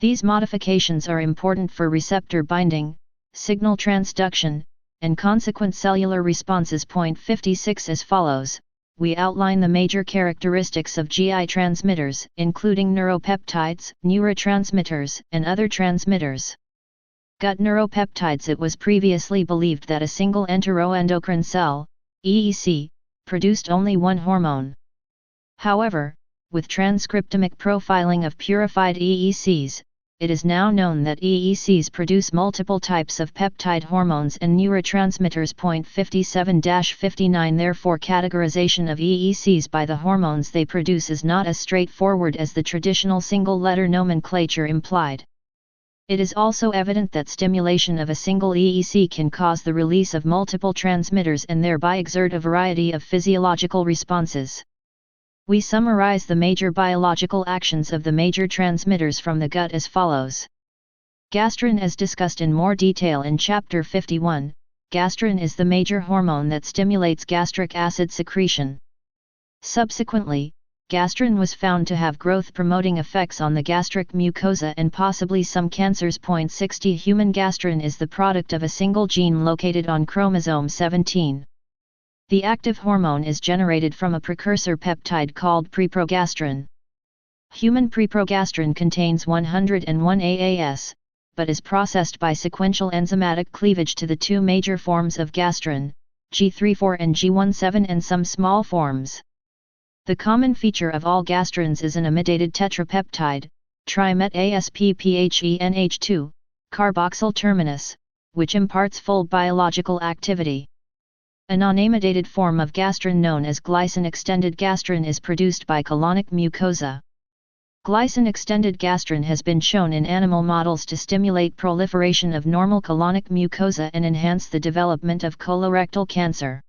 These modifications are important for receptor binding, signal transduction, and consequent cellular responses. Point 56 as follows. We outline the major characteristics of GI transmitters, including neuropeptides, neurotransmitters, and other transmitters. Gut neuropeptides. It was previously believed that a single enteroendocrine cell, EEC, produced only one hormone. However, with transcriptomic profiling of purified EECs, it is now known that EECs produce multiple types of peptide hormones and neurotransmitters. Point 57-59 Therefore, categorization of EECs by the hormones they produce is not as straightforward as the traditional single-letter nomenclature implied. It is also evident that stimulation of a single EEC can cause the release of multiple transmitters and thereby exert a variety of physiological responses. We summarize the major biological actions of the major transmitters from the gut as follows. Gastrin. As discussed in more detail in Chapter 51, gastrin is the major hormone that stimulates gastric acid secretion. Subsequently, gastrin was found to have growth-promoting effects on the gastric mucosa and possibly some cancers. 60 Human gastrin is the product of a single gene located on chromosome 17. The active hormone is generated from a precursor peptide called preprogastrin. Human preprogastrin contains 101 AAS, but is processed by sequential enzymatic cleavage to the two major forms of gastrin, G34 and G17, and some small forms. The common feature of all gastrins is an amidated tetrapeptide, trimet-ASPPHENH2, carboxyl terminus, which imparts full biological activity. A non-amidated form of gastrin known as glycine-extended gastrin is produced by colonic mucosa. Glycine-extended gastrin has been shown in animal models to stimulate proliferation of normal colonic mucosa and enhance the development of colorectal cancer.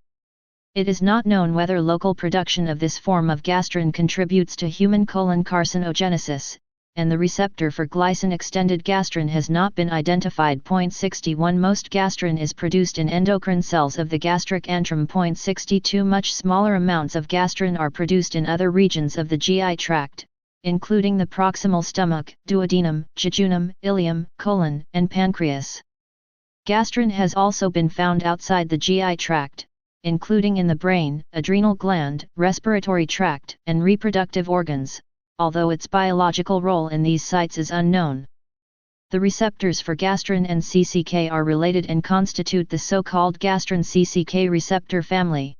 It is not known whether local production of this form of gastrin contributes to human colon carcinogenesis, and the receptor for glycine-extended gastrin has not been identified. 61 Most gastrin is produced in endocrine cells of the gastric antrum. 62 Much smaller amounts of gastrin are produced in other regions of the GI tract, including the proximal stomach, duodenum, jejunum, ileum, colon, and pancreas. Gastrin has also been found outside the GI tract, including in the brain, adrenal gland, respiratory tract, and reproductive organs, although its biological role in these sites is unknown. The receptors for gastrin and CCK are related and constitute the so-called gastrin-CCK receptor family.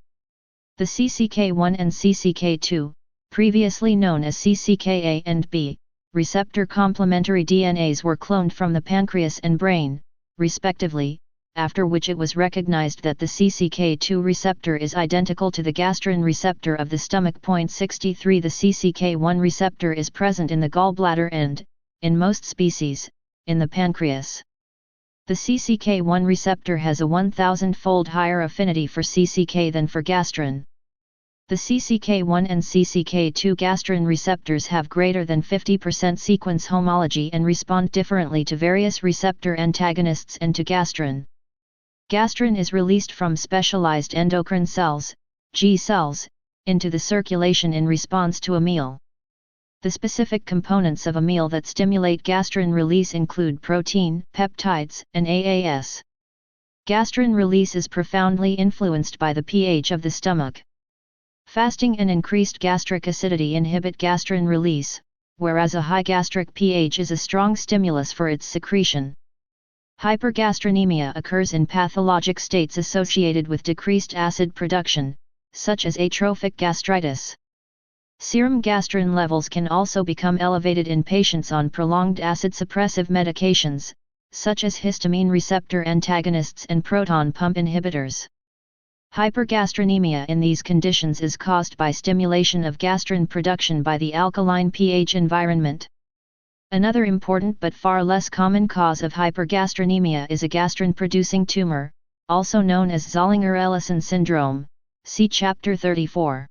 The CCK1 and CCK2, previously known as CCKA and B, receptor complementary DNAs were cloned from the pancreas and brain, respectively, after which it was recognized that the CCK2 receptor is identical to the gastrin receptor of the stomach. 63 The CCK1 receptor is present in the gallbladder and, in most species, in the pancreas. The CCK1 receptor has a 1,000-fold higher affinity for CCK than for gastrin. The CCK1 and CCK2 gastrin receptors have greater than 50% sequence homology and respond differently to various receptor antagonists and to gastrin. Gastrin is released from specialized endocrine cells, G cells, into the circulation in response to a meal. The specific components of a meal that stimulate gastrin release include protein, peptides, and AAS. Gastrin release is profoundly influenced by the pH of the stomach. Fasting and increased gastric acidity inhibit gastrin release, whereas a high gastric pH is a strong stimulus for its secretion. Hypergastrinemia occurs in pathologic states associated with decreased acid production, such as atrophic gastritis. Serum gastrin levels can also become elevated in patients on prolonged acid-suppressive medications, such as histamine receptor antagonists and proton pump inhibitors. Hypergastrinemia in these conditions is caused by stimulation of gastrin production by the alkaline pH environment. Another important but far less common cause of hypergastrinemia is a gastrin-producing tumor, also known as Zollinger-Ellison syndrome. See Chapter 34.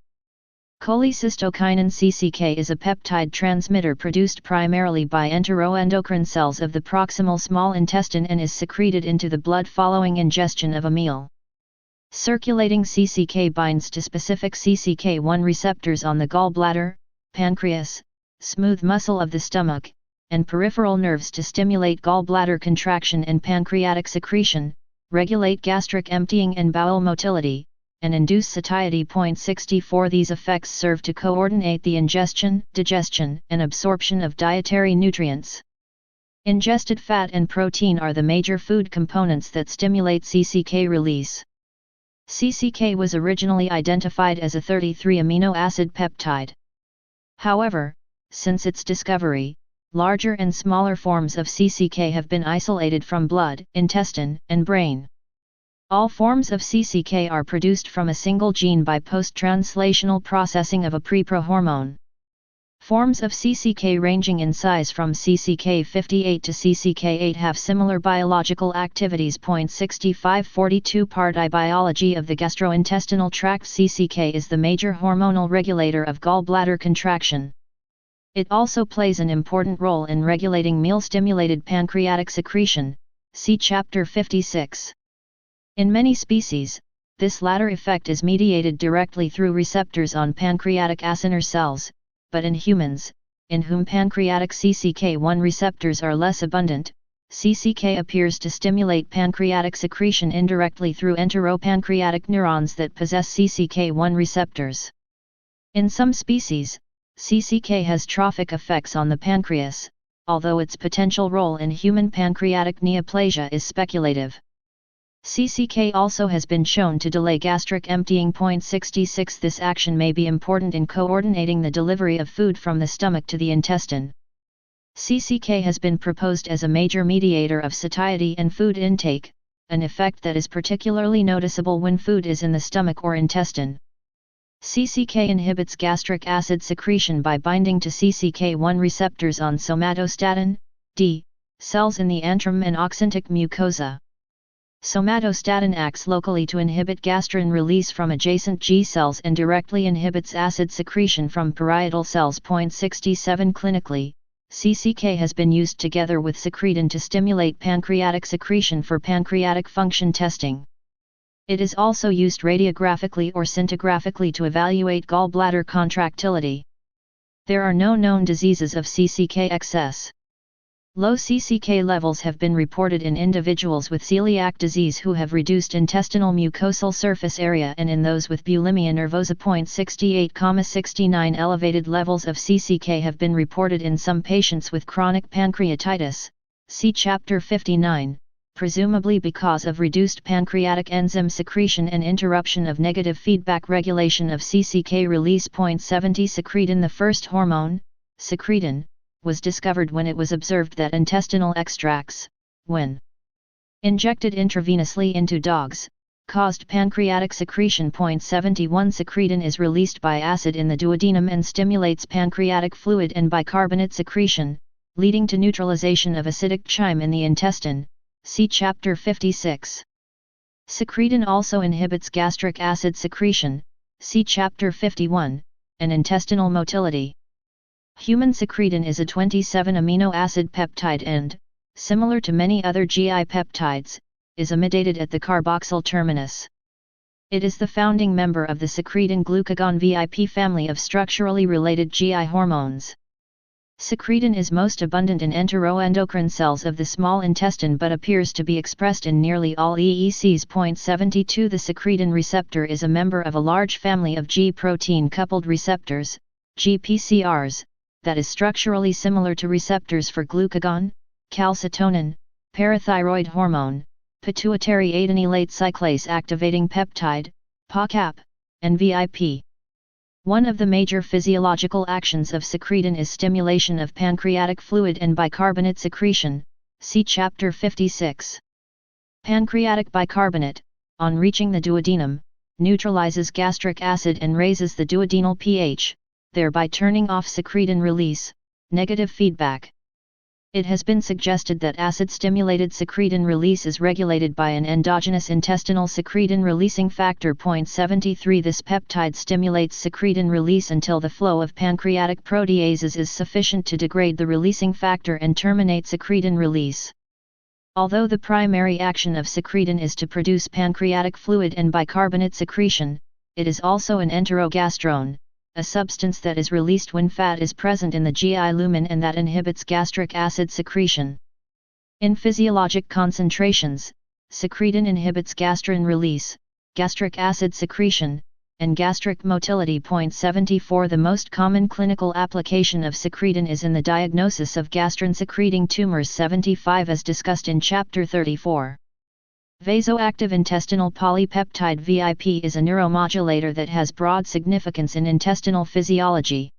Cholecystokinin CCK is a peptide transmitter produced primarily by enteroendocrine cells of the proximal small intestine and is secreted into the blood following ingestion of a meal. Circulating CCK binds to specific CCK1 receptors on the gallbladder, pancreas, smooth muscle of the stomach, and peripheral nerves to stimulate gallbladder contraction and pancreatic secretion, regulate gastric emptying and bowel motility, and induce satiety. 64 These effects serve to coordinate the ingestion, digestion, and absorption of dietary nutrients. Ingested fat and protein are the major food components that stimulate CCK release. CCK was originally identified as a 33 amino acid peptide. However, since its discovery, larger and smaller forms of CCK have been isolated from blood, intestine, and brain. All forms of CCK are produced from a single gene by post-translational processing of a preprohormone. Forms of CCK ranging in size from CCK58 to CCK8 have similar biological activities. 6542 Part I Biology of the gastrointestinal tract. CCK is the major hormonal regulator of gallbladder contraction. It also plays an important role in regulating meal-stimulated pancreatic secretion. See Chapter 56. In many species, this latter effect is mediated directly through receptors on pancreatic acinar cells, but in humans, in whom pancreatic CCK1 receptors are less abundant, CCK appears to stimulate pancreatic secretion indirectly through enteropancreatic neurons that possess CCK1 receptors. In some species, CCK has trophic effects on the pancreas, although its potential role in human pancreatic neoplasia is speculative. CCK also has been shown to delay gastric emptying. 66 This action may be important in coordinating the delivery of food from the stomach to the intestine. CCK has been proposed as a major mediator of satiety and food intake, an effect that is particularly noticeable when food is in the stomach or intestine. CCK inhibits gastric acid secretion by binding to CCK1 receptors on somatostatin D cells in the antrum and oxyntic mucosa. Somatostatin acts locally to inhibit gastrin release from adjacent G cells and directly inhibits acid secretion from parietal cells. 67 Clinically, CCK has been used together with secretin to stimulate pancreatic secretion for pancreatic function testing. It is also used radiographically or scintigraphically to evaluate gallbladder contractility. There are no known diseases of CCK excess. Low CCK levels have been reported in individuals with celiac disease who have reduced intestinal mucosal surface area and in those with bulimia nervosa. 68,69 Elevated levels of CCK have been reported in some patients with chronic pancreatitis, see Chapter 59, presumably because of reduced pancreatic enzyme secretion and interruption of negative feedback regulation of CCK release. 70 Secretin, the first hormone, secretin, was discovered when it was observed that intestinal extracts, when injected intravenously into dogs, caused pancreatic secretion. 71 Secretin is released by acid in the duodenum and stimulates pancreatic fluid and bicarbonate secretion, leading to neutralization of acidic chyme in the intestine, see Chapter 56. Secretin also inhibits gastric acid secretion, see Chapter 51, and intestinal motility. Human secretin is a 27 amino acid peptide and, similar to many other GI peptides, is amidated at the carboxyl terminus. It is the founding member of the secretin-glucagon VIP family of structurally related GI hormones. Secretin is most abundant in enteroendocrine cells of the small intestine but appears to be expressed in nearly all EECs. 72 The secretin receptor is a member of a large family of G protein-coupled receptors, GPCRs, that is structurally similar to receptors for glucagon, calcitonin, parathyroid hormone, pituitary adenylate cyclase activating peptide, PACAP, and VIP. One of the major physiological actions of secretin is stimulation of pancreatic fluid and bicarbonate secretion, see Chapter 56. Pancreatic bicarbonate, on reaching the duodenum, neutralizes gastric acid and raises the duodenal pH, thereby turning off secretin release. Negative feedback. It has been suggested that acid-stimulated secretin release is regulated by an endogenous intestinal secretin-releasing factor. 73 This peptide stimulates secretin release until the flow of pancreatic proteases is sufficient to degrade the releasing factor and terminate secretin release. Although the primary action of secretin is to produce pancreatic fluid and bicarbonate secretion, it is also an enterogastrone, a substance that is released when fat is present in the GI lumen and that inhibits gastric acid secretion. In physiologic concentrations, secretin inhibits gastrin release, gastric acid secretion, and gastric motility. 74 The most common clinical application of secretin is in the diagnosis of gastrin-secreting tumors. 75 As discussed in Chapter 34. Vasoactive intestinal polypeptide VIP is a neuromodulator that has broad significance in intestinal physiology.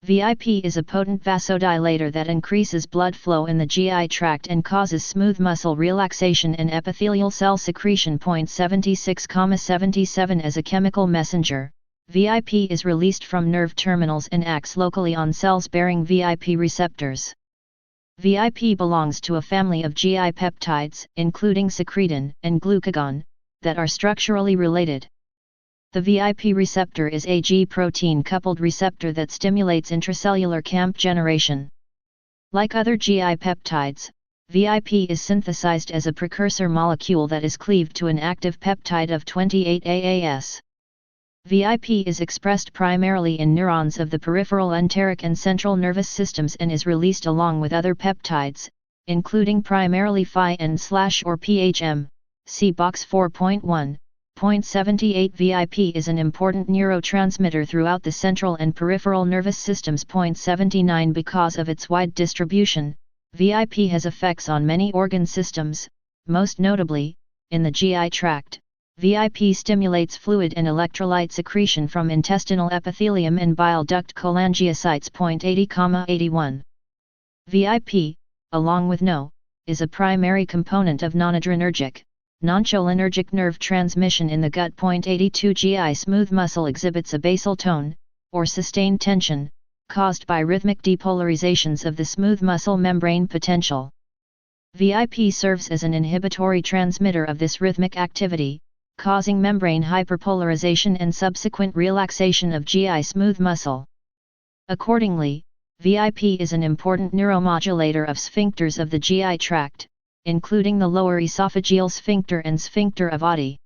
VIP is a potent vasodilator that increases blood flow in the GI tract and causes smooth muscle relaxation and epithelial cell secretion. 76,77 As a chemical messenger, VIP is released from nerve terminals and acts locally on cells bearing VIP receptors. VIP belongs to a family of GI peptides, including secretin and glucagon, that are structurally related. The VIP receptor is a G protein-coupled receptor that stimulates intracellular CAMP generation. Like other GI peptides, VIP is synthesized as a precursor molecule that is cleaved to an active peptide of 28-AAS. VIP is expressed primarily in neurons of the peripheral enteric and central nervous systems and is released along with other peptides, including primarily Phi-N/or PHM, see Box 4.1. 78 VIP is an important neurotransmitter throughout the central and peripheral nervous systems. 79 Because of its wide distribution, VIP has effects on many organ systems, most notably, in the GI tract. VIP stimulates fluid and electrolyte secretion from intestinal epithelium and bile duct cholangiocytes. 80,81 VIP, along with NO, is a primary component of non-adrenergic, non-cholinergic nerve transmission in the gut. 82 GI smooth muscle exhibits a basal tone, or sustained tension, caused by rhythmic depolarizations of the smooth muscle membrane potential. VIP serves as an inhibitory transmitter of this rhythmic activity, causing membrane hyperpolarization and subsequent relaxation of GI smooth muscle. Accordingly, VIP is an important neuromodulator of sphincters of the GI tract, including the lower esophageal sphincter and sphincter of Oddi.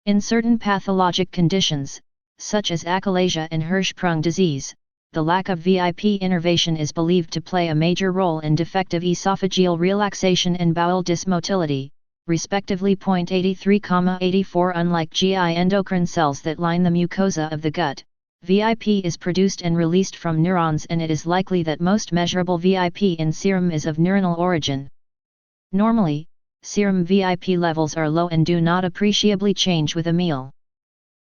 In certain pathologic conditions, such as achalasia and Hirschsprung disease, the lack of VIP innervation is believed to play a major role in defective esophageal relaxation and bowel dysmotility, respectively. 83,84 Unlike GI endocrine cells that line the mucosa of the gut, VIP is produced and released from neurons, and it is likely that most measurable VIP in serum is of neuronal origin. Normally, serum VIP levels are low and do not appreciably change with a meal.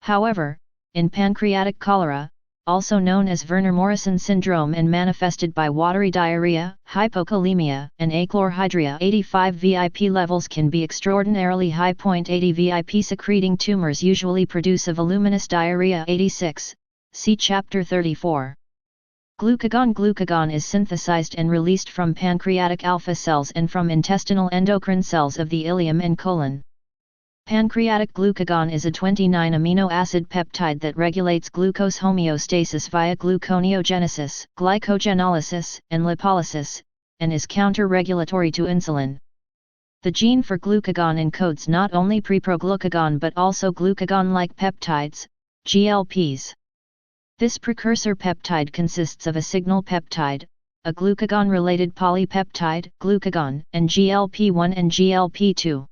However, in pancreatic cholera, also known as Werner-Morrison syndrome and manifested by watery diarrhea, hypokalemia, and achlorhydria, 85 VIP levels can be extraordinarily high. 80 VIP secreting tumors usually produce a voluminous diarrhea. 86, see Chapter 34. Glucagon is synthesized and released from pancreatic alpha cells and from intestinal endocrine cells of the ileum and colon. Pancreatic glucagon is a 29 amino acid peptide that regulates glucose homeostasis via gluconeogenesis, glycogenolysis, and lipolysis, and is counter-regulatory to insulin. The gene for glucagon encodes not only preproglucagon but also glucagon-like peptides, GLPs. This precursor peptide consists of a signal peptide, a glucagon-related polypeptide, glucagon, and GLP-1 and GLP-2.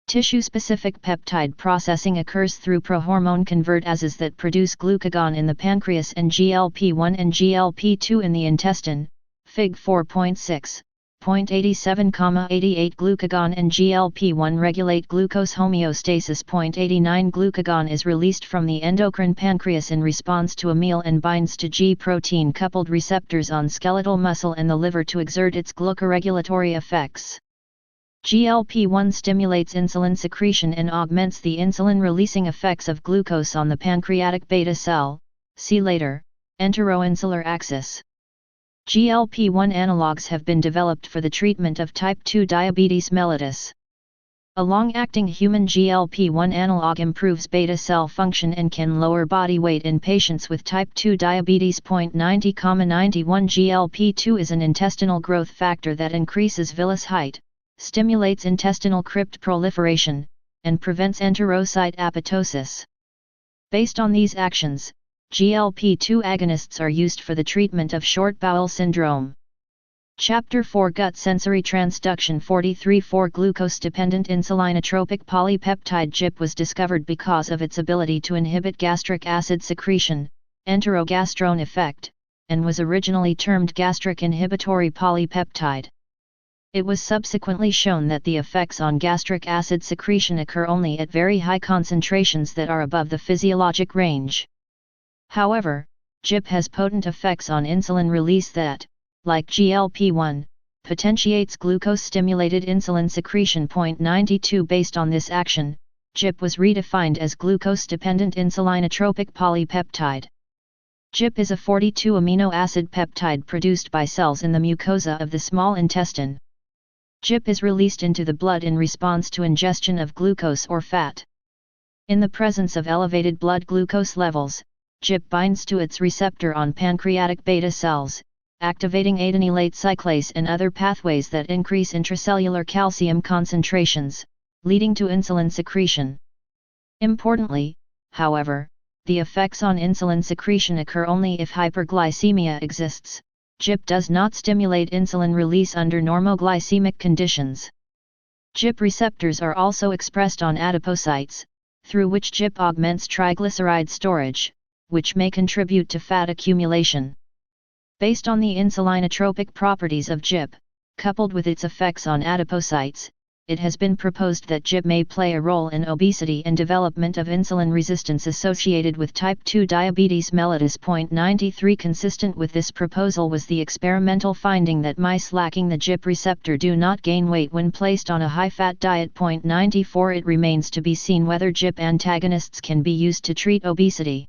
Tissue-specific peptide processing occurs through prohormone convertases that produce glucagon in the pancreas and GLP-1 and GLP-2 in the intestine, Fig 4.6. 0.87,88 Glucagon and GLP-1 regulate glucose homeostasis. 0.89 Glucagon is released from the endocrine pancreas in response to a meal and binds to G-protein coupled receptors on skeletal muscle and the liver to exert its glucoregulatory effects. GLP-1 stimulates insulin secretion and augments the insulin-releasing effects of glucose on the pancreatic beta cell, see later, enteroinsular axis. GLP-1 analogues have been developed for the treatment of type 2 diabetes mellitus. A long-acting human GLP-1 analog improves beta cell function and can lower body weight in patients with type 2 diabetes. 90,91 GLP-2 is an intestinal growth factor that increases villus height, stimulates intestinal crypt proliferation, and prevents enterocyte apoptosis. Based on these actions, GLP-2 agonists are used for the treatment of short bowel syndrome. Chapter 4 Gut Sensory Transduction 43.4 Glucose-dependent insulinotropic polypeptide GIP was discovered because of its ability to inhibit gastric acid secretion, enterogastrone effect, and was originally termed gastric inhibitory polypeptide. It was subsequently shown that the effects on gastric acid secretion occur only at very high concentrations that are above the physiologic range. However, GIP has potent effects on insulin release that, like GLP-1, potentiates glucose-stimulated insulin secretion. 92 Based on this action, GIP was redefined as glucose-dependent insulinotropic polypeptide. GIP is a 42 amino acid peptide produced by cells in the mucosa of the small intestine. GIP is released into the blood in response to ingestion of glucose or fat. In the presence of elevated blood glucose levels, GIP binds to its receptor on pancreatic beta cells, activating adenylate cyclase and other pathways that increase intracellular calcium concentrations, leading to insulin secretion. Importantly, however, the effects on insulin secretion occur only if hyperglycemia exists. GIP does not stimulate insulin release under normoglycemic conditions. GIP receptors are also expressed on adipocytes, through which GIP augments triglyceride storage, which may contribute to fat accumulation. Based on the insulinotropic properties of GIP, coupled with its effects on adipocytes, it has been proposed that GIP may play a role in obesity and development of insulin resistance associated with type 2 diabetes mellitus. 93 Consistent with this proposal was the experimental finding that mice lacking the GIP receptor do not gain weight when placed on a high-fat diet. 94 It remains to be seen whether GIP antagonists can be used to treat obesity.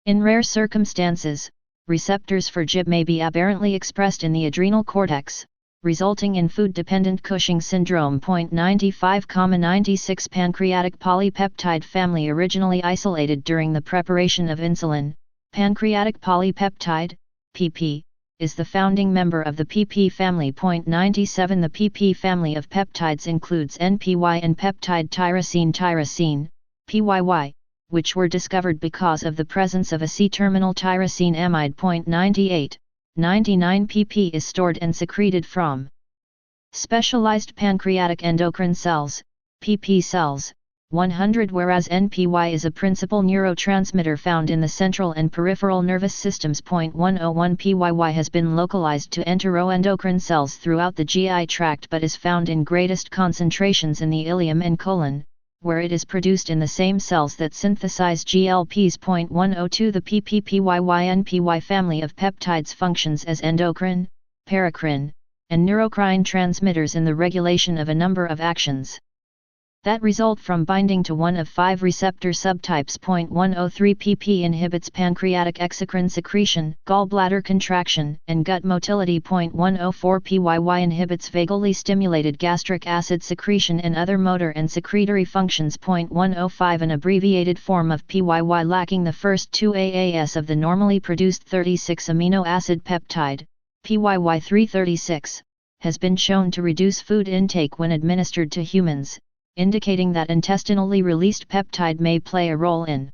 In rare circumstances, receptors for GIP may be aberrantly expressed in the adrenal cortex, resulting in food-dependent Cushing syndrome. 95,96 Pancreatic polypeptide family originally isolated during the preparation of insulin. Pancreatic polypeptide, PP, is the founding member of the PP family. 97 The PP family of peptides includes NPY and peptide tyrosine, PYY, which were discovered because of the presence of a C-terminal tyrosine amide. 98. 99 pp is stored and secreted from specialized pancreatic endocrine cells, PP cells, 100 whereas NPY is a principal neurotransmitter found in the central and peripheral nervous systems. 101 PYY has been localized to enteroendocrine cells throughout the GI tract but is found in greatest concentrations in the ileum and colon, where it is produced in the same cells that synthesize GLPs. 102 The PPPYY-NPY family of peptides functions as endocrine, paracrine, and neurocrine transmitters in the regulation of a number of actions that result from binding to one of 5 receptor subtypes. 103 pp inhibits pancreatic exocrine secretion, gallbladder contraction, and gut motility. 104 pyy inhibits vagally stimulated gastric acid secretion and other motor and secretory functions. 105 An abbreviated form of pyy lacking the first 2 AAS of the normally produced 36 amino acid peptide, PYY 336, has been shown to reduce food intake when administered to humans, indicating that intestinally released peptide may play a role in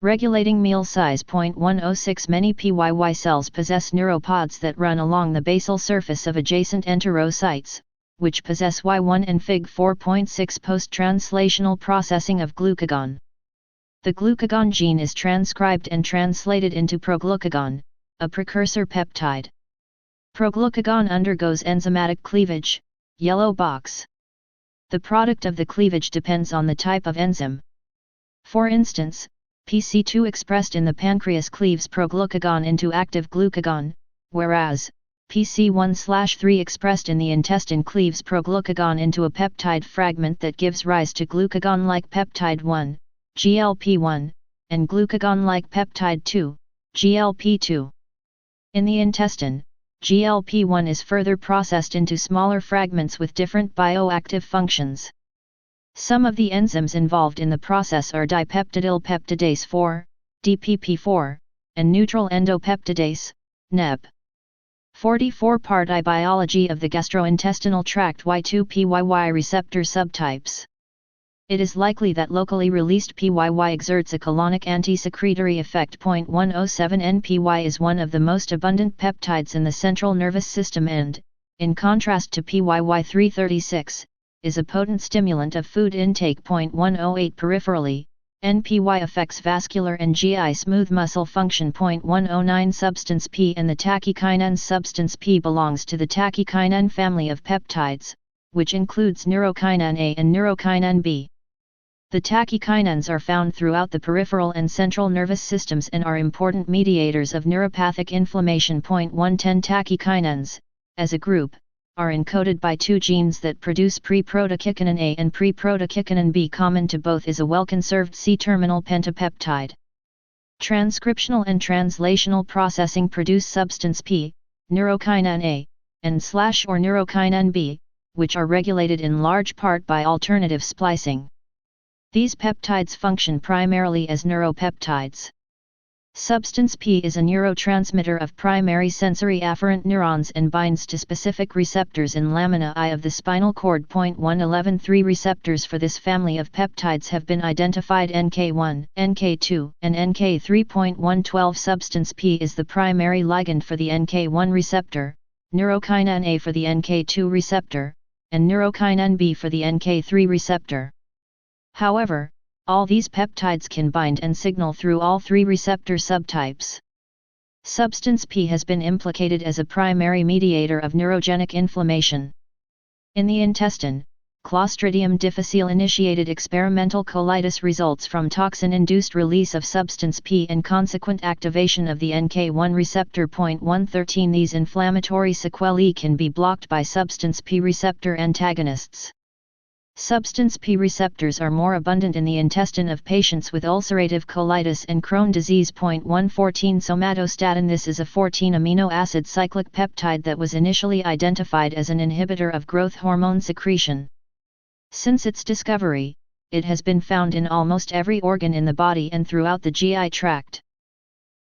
Regulating meal size. 106 Many PYY cells possess neuropods that run along the basal surface of adjacent enterocytes, which possess Y1 and Fig4.6 post-translational processing of glucagon. The glucagon gene is transcribed and translated into proglucagon, a precursor peptide. Proglucagon undergoes enzymatic cleavage, yellow box. The product of the cleavage depends on the type of enzyme. For instance, PC2 expressed in the pancreas cleaves proglucagon into active glucagon, whereas PC1/3 expressed in the intestine cleaves proglucagon into a peptide fragment that gives rise to glucagon-like peptide 1, GLP-1, and glucagon-like peptide 2, GLP-2. In the intestine, GLP-1 is further processed into smaller fragments with different bioactive functions. Some of the enzymes involved in the process are dipeptidyl peptidase 4, DPP4, and neutral endopeptidase, NEP. 44 Party biology of the gastrointestinal tract. Y2-PYY receptor subtypes. It is likely that locally released PYY exerts a colonic anti-secretory effect. 107 NPY is one of the most abundant peptides in the central nervous system and, in contrast to PYY336, is a potent stimulant of food intake. 108 Peripherally, NPY affects vascular and GI smooth muscle function. 109 Substance P and the tachykinase. Substance P belongs to the tachykinase family of peptides, which includes neurokinin A and neurokinin B. The tachykinases are found throughout the peripheral and central nervous systems and are important mediators of neuropathic inflammation. 110 Tachykinases, as a group, are encoded by two genes that produce pre-protokinin A and pre-protokinin B. Common to both is a well-conserved C-terminal pentapeptide. Transcriptional and translational processing produce substance P, neurokinin A, and / or neurokinin B, which are regulated in large part by alternative splicing. These peptides function primarily as neuropeptides. Substance P is a neurotransmitter of primary sensory afferent neurons and binds to specific receptors in lamina I of the spinal cord. 111 Three receptors for this family of peptides have been identified: NK1, NK2, and NK3. Substance P is the primary ligand for the NK1 receptor, neurokinin A for the NK2 receptor, and neurokinin B for the NK3 receptor. However, all these peptides can bind and signal through all three receptor subtypes. Substance P has been implicated as a primary mediator of neurogenic inflammation. In the intestine, Clostridium difficile-initiated experimental colitis results from toxin-induced release of substance P and consequent activation of the NK1 receptor. 113 These inflammatory sequelae can be blocked by substance P receptor antagonists. Substance P receptors are more abundant in the intestine of patients with ulcerative colitis and Crohn's disease. 114 Somatostatin. This is a 14 amino acid cyclic peptide that was initially identified as an inhibitor of growth hormone secretion. Since its discovery, it has been found in almost every organ in the body and throughout the GI tract.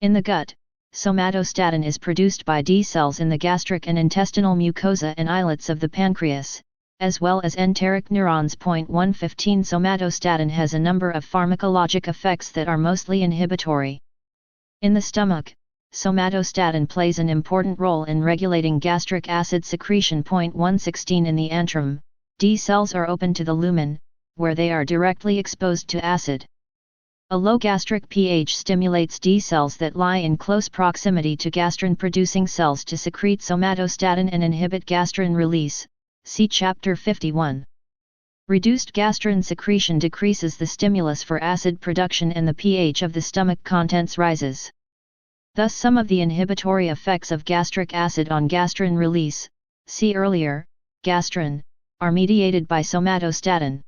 In the gut, somatostatin is produced by D cells in the gastric and intestinal mucosa and islets of the pancreas, as well as enteric neurons. 115 Somatostatin has a number of pharmacologic effects that are mostly inhibitory. In the stomach, somatostatin plays an important role in regulating gastric acid secretion. 116 In the antrum, D cells are open to the lumen, where they are directly exposed to acid. A low gastric pH stimulates D cells that lie in close proximity to gastrin-producing cells to secrete somatostatin and inhibit gastrin release. See Chapter 51. Reduced gastrin secretion decreases the stimulus for acid production and the pH of the stomach contents rises. Thus some of the inhibitory effects of gastric acid on gastrin release, see earlier, gastrin, are mediated by somatostatin.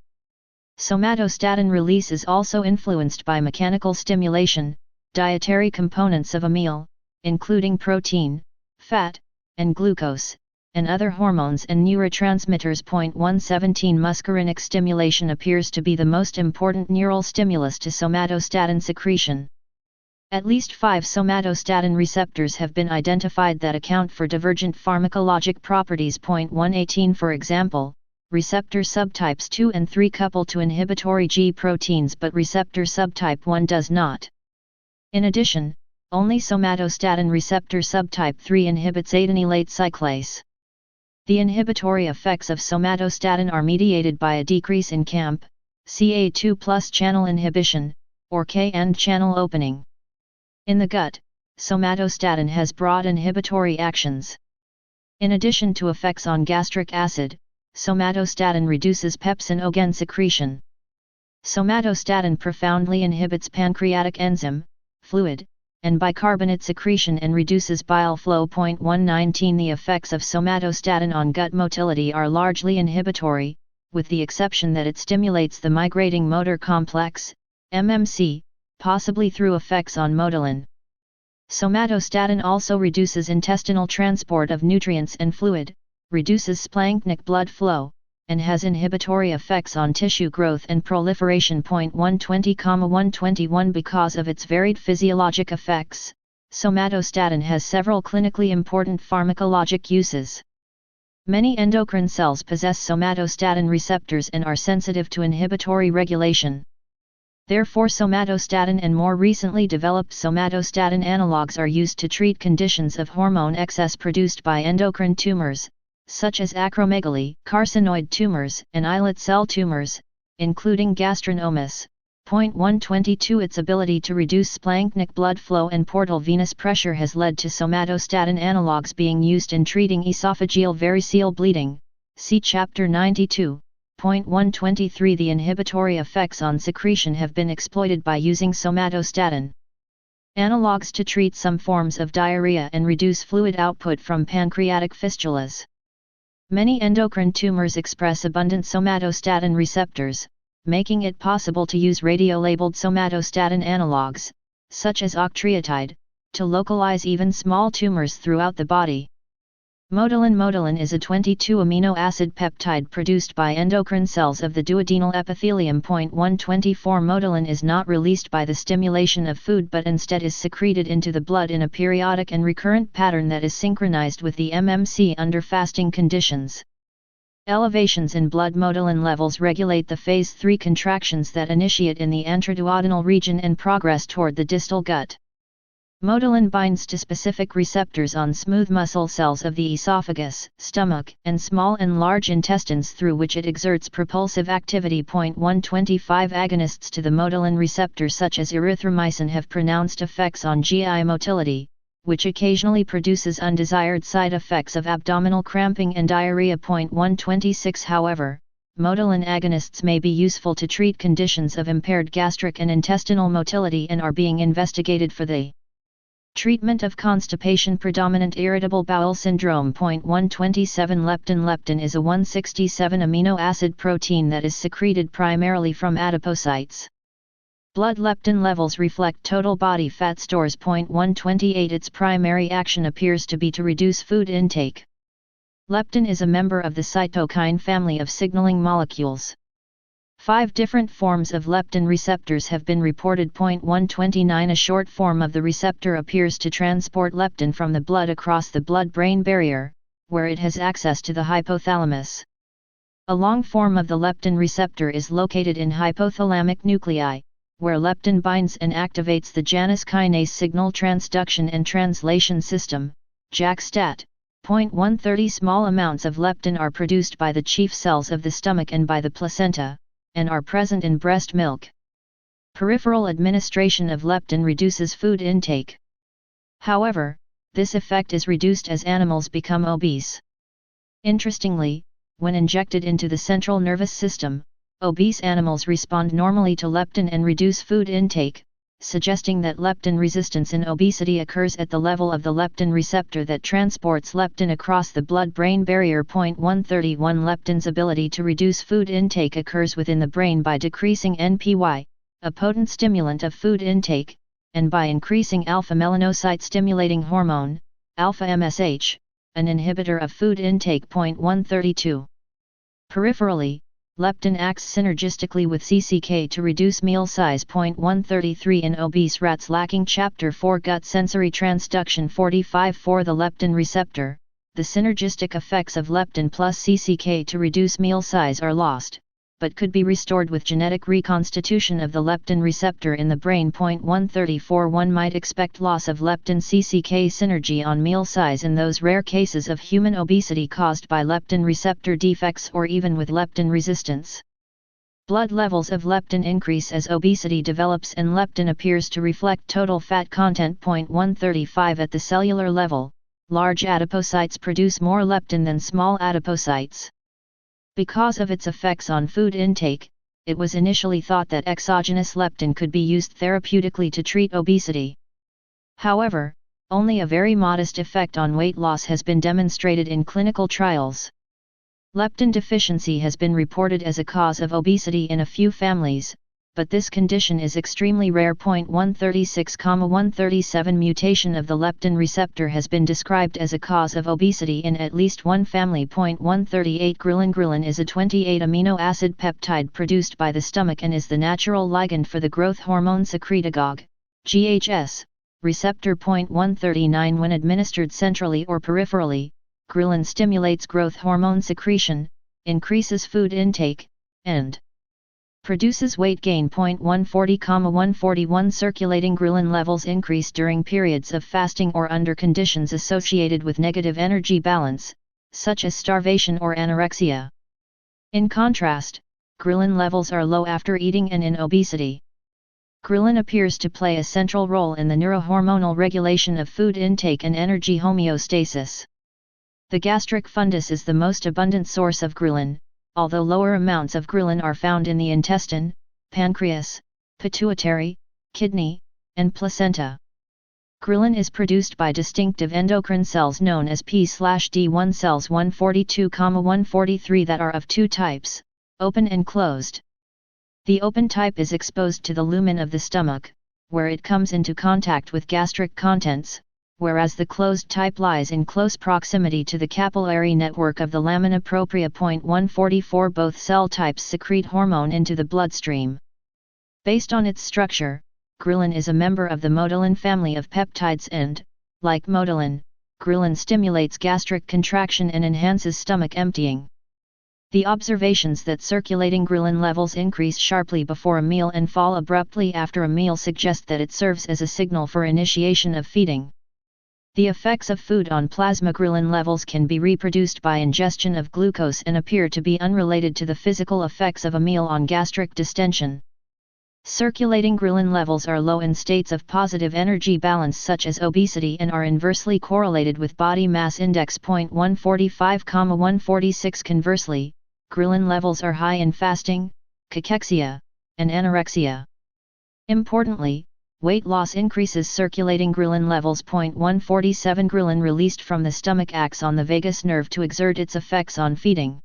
Somatostatin release is also influenced by mechanical stimulation, dietary components of a meal, including protein, fat, and glucose, and other hormones and neurotransmitters. 117 Muscarinic stimulation appears to be the most important neural stimulus to somatostatin secretion. At least 5 somatostatin receptors have been identified that account for divergent pharmacologic properties. 118 For example, receptor subtypes 2 and 3 couple to inhibitory G proteins but receptor subtype 1 does not. In addition, only somatostatin receptor subtype 3 inhibits adenylate cyclase. The inhibitory effects of somatostatin are mediated by a decrease in CAMP, CA2+ channel inhibition, or K-end channel opening. In the gut, somatostatin has broad inhibitory actions. In addition to effects on gastric acid, somatostatin reduces pepsin-OGen secretion. Somatostatin profoundly inhibits pancreatic enzyme, fluid, and bicarbonate secretion and reduces bile flow. 119 The effects of somatostatin on gut motility are largely inhibitory, with the exception that it stimulates the migrating motor complex, MMC, possibly through effects on motilin. Somatostatin also reduces intestinal transport of nutrients and fluid, reduces splanchnic blood flow, and has inhibitory effects on tissue growth and proliferation. 120,121 Because of its varied physiologic effects, somatostatin has several clinically important pharmacologic uses. Many endocrine cells possess somatostatin receptors and are sensitive to inhibitory regulation. Therefore, somatostatin and more recently developed somatostatin analogues are used to treat conditions of hormone excess produced by endocrine tumors, such as acromegaly, carcinoid tumors, and islet cell tumors, including gastrinomas. 122 Its ability to reduce splanchnic blood flow and portal venous pressure has led to somatostatin analogues being used in treating esophageal variceal bleeding. See Chapter 92. 123 The inhibitory effects on secretion have been exploited by using somatostatin analogues to treat some forms of diarrhea and reduce fluid output from pancreatic fistulas. Many endocrine tumors express abundant somatostatin receptors, making it possible to use radiolabeled somatostatin analogues, such as octreotide, to localize even small tumors throughout the body. Motilin is a 22-amino acid peptide produced by endocrine cells of the duodenal epithelium. 124 Motilin is not released by the stimulation of food but instead is secreted into the blood in a periodic and recurrent pattern that is synchronized with the MMC under fasting conditions. Elevations in blood motilin levels regulate the phase 3 contractions that initiate in the antroduodenal region and progress toward the distal gut. Motilin binds to specific receptors on smooth muscle cells of the esophagus, stomach, and small and large intestines through which it exerts propulsive activity. 125 Agonists to the motilin receptor such as erythromycin have pronounced effects on GI motility, which occasionally produces undesired side effects of abdominal cramping and diarrhea. 126 However, motilin agonists may be useful to treat conditions of impaired gastric and intestinal motility and are being investigated for the treatment of constipation predominant irritable bowel syndrome. 127 Leptin is a 167 amino acid protein that is secreted primarily from adipocytes. Blood leptin levels reflect total body fat stores. 128 Its primary action appears to be to reduce food intake. Leptin is a member of the cytokine family of signaling molecules. 5 different forms of leptin receptors have been reported. 129 A short form of the receptor appears to transport leptin from the blood across the blood-brain barrier, where it has access to the hypothalamus. A long form of the leptin receptor is located in hypothalamic nuclei, where leptin binds and activates the Janus kinase signal transduction and translation system, JAK-STAT. 130 Small amounts of leptin are produced by the chief cells of the stomach and by the placenta, and are present in breast milk. Peripheral administration of leptin reduces food intake. However, this effect is reduced as animals become obese. Interestingly, when injected into the central nervous system, obese animals respond normally to leptin and reduce food intake, suggesting that leptin resistance in obesity occurs at the level of the leptin receptor that transports leptin across the blood-brain barrier. 131 Leptin's ability to reduce food intake occurs within the brain by decreasing NPY, a potent stimulant of food intake, and by increasing alpha-melanocyte stimulating hormone, alpha-MSH, an inhibitor of food intake. 132 Peripherally, leptin acts synergistically with CCK to reduce meal size. 133 In obese rats lacking Chapter 4 Gut Sensory Transduction 45 For the leptin receptor, the synergistic effects of leptin plus CCK to reduce meal size are lost, but could be restored with genetic reconstitution of the leptin receptor in the brain. 134 One might expect loss of leptin-CCK synergy on meal size in those rare cases of human obesity caused by leptin receptor defects or even with leptin resistance. Blood levels of leptin increase as obesity develops and leptin appears to reflect total fat content. 135 At the cellular level, large adipocytes produce more leptin than small adipocytes. Because of its effects on food intake, it was initially thought that exogenous leptin could be used therapeutically to treat obesity. However, only a very modest effect on weight loss has been demonstrated in clinical trials. Leptin deficiency has been reported as a cause of obesity in a few families, but this condition is extremely rare. 136,137 Mutation of the leptin receptor has been described as a cause of obesity in at least one family. 138 Ghrelin is a 28 amino acid peptide produced by the stomach and is the natural ligand for the growth hormone secretagogue, GHS, receptor. 139 When administered centrally or peripherally, ghrelin stimulates growth hormone secretion, increases food intake, and produces weight gain. 140,141 Circulating ghrelin levels increase during periods of fasting or under conditions associated with negative energy balance, such as starvation or anorexia. In contrast, ghrelin levels are low after eating and in obesity. Ghrelin appears to play a central role in the neurohormonal regulation of food intake and energy homeostasis. The gastric fundus is the most abundant source of ghrelin, although lower amounts of ghrelin are found in the intestine, pancreas, pituitary, kidney, and placenta. Ghrelin is produced by distinctive endocrine cells known as P/D1 cells. 142,143 that are of two types, open and closed. The open type is exposed to the lumen of the stomach, where it comes into contact with gastric contents, whereas the closed type lies in close proximity to the capillary network of the lamina propria. 144 Both cell types secrete hormone into the bloodstream. Based on its structure, ghrelin is a member of the motilin family of peptides and, like motilin, ghrelin stimulates gastric contraction and enhances stomach emptying. The observations that circulating ghrelin levels increase sharply before a meal and fall abruptly after a meal suggest that it serves as a signal for initiation of feeding. The effects of food on plasma ghrelin levels can be reproduced by ingestion of glucose and appear to be unrelated to the physical effects of a meal on gastric distension. Circulating ghrelin levels are low in states of positive energy balance such as obesity and are inversely correlated with body mass index. 145,146 Conversely, ghrelin levels are high in fasting, cachexia, and anorexia. Importantly, weight loss increases circulating ghrelin levels. 147 Ghrelin released from the stomach acts on the vagus nerve to exert its effects on feeding.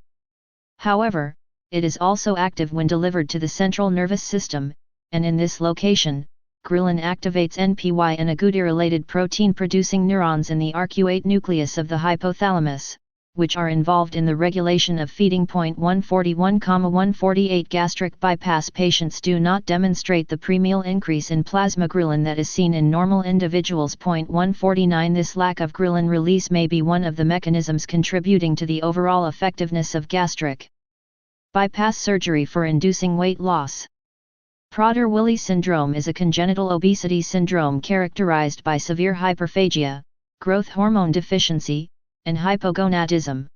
However, it is also active when delivered to the central nervous system, and in this location, ghrelin activates NPY and a GUT-related protein-producing neurons in the arcuate nucleus of the hypothalamus, which are involved in the regulation of feeding. 141,148 Gastric bypass patients do not demonstrate the premeal increase in plasma ghrelin that is seen in normal individuals. 149 This lack of ghrelin release may be one of the mechanisms contributing to the overall effectiveness of gastric bypass surgery for inducing weight loss. Prader-Willi syndrome is a congenital obesity syndrome characterized by severe hyperphagia, growth hormone deficiency, and hypogonadism.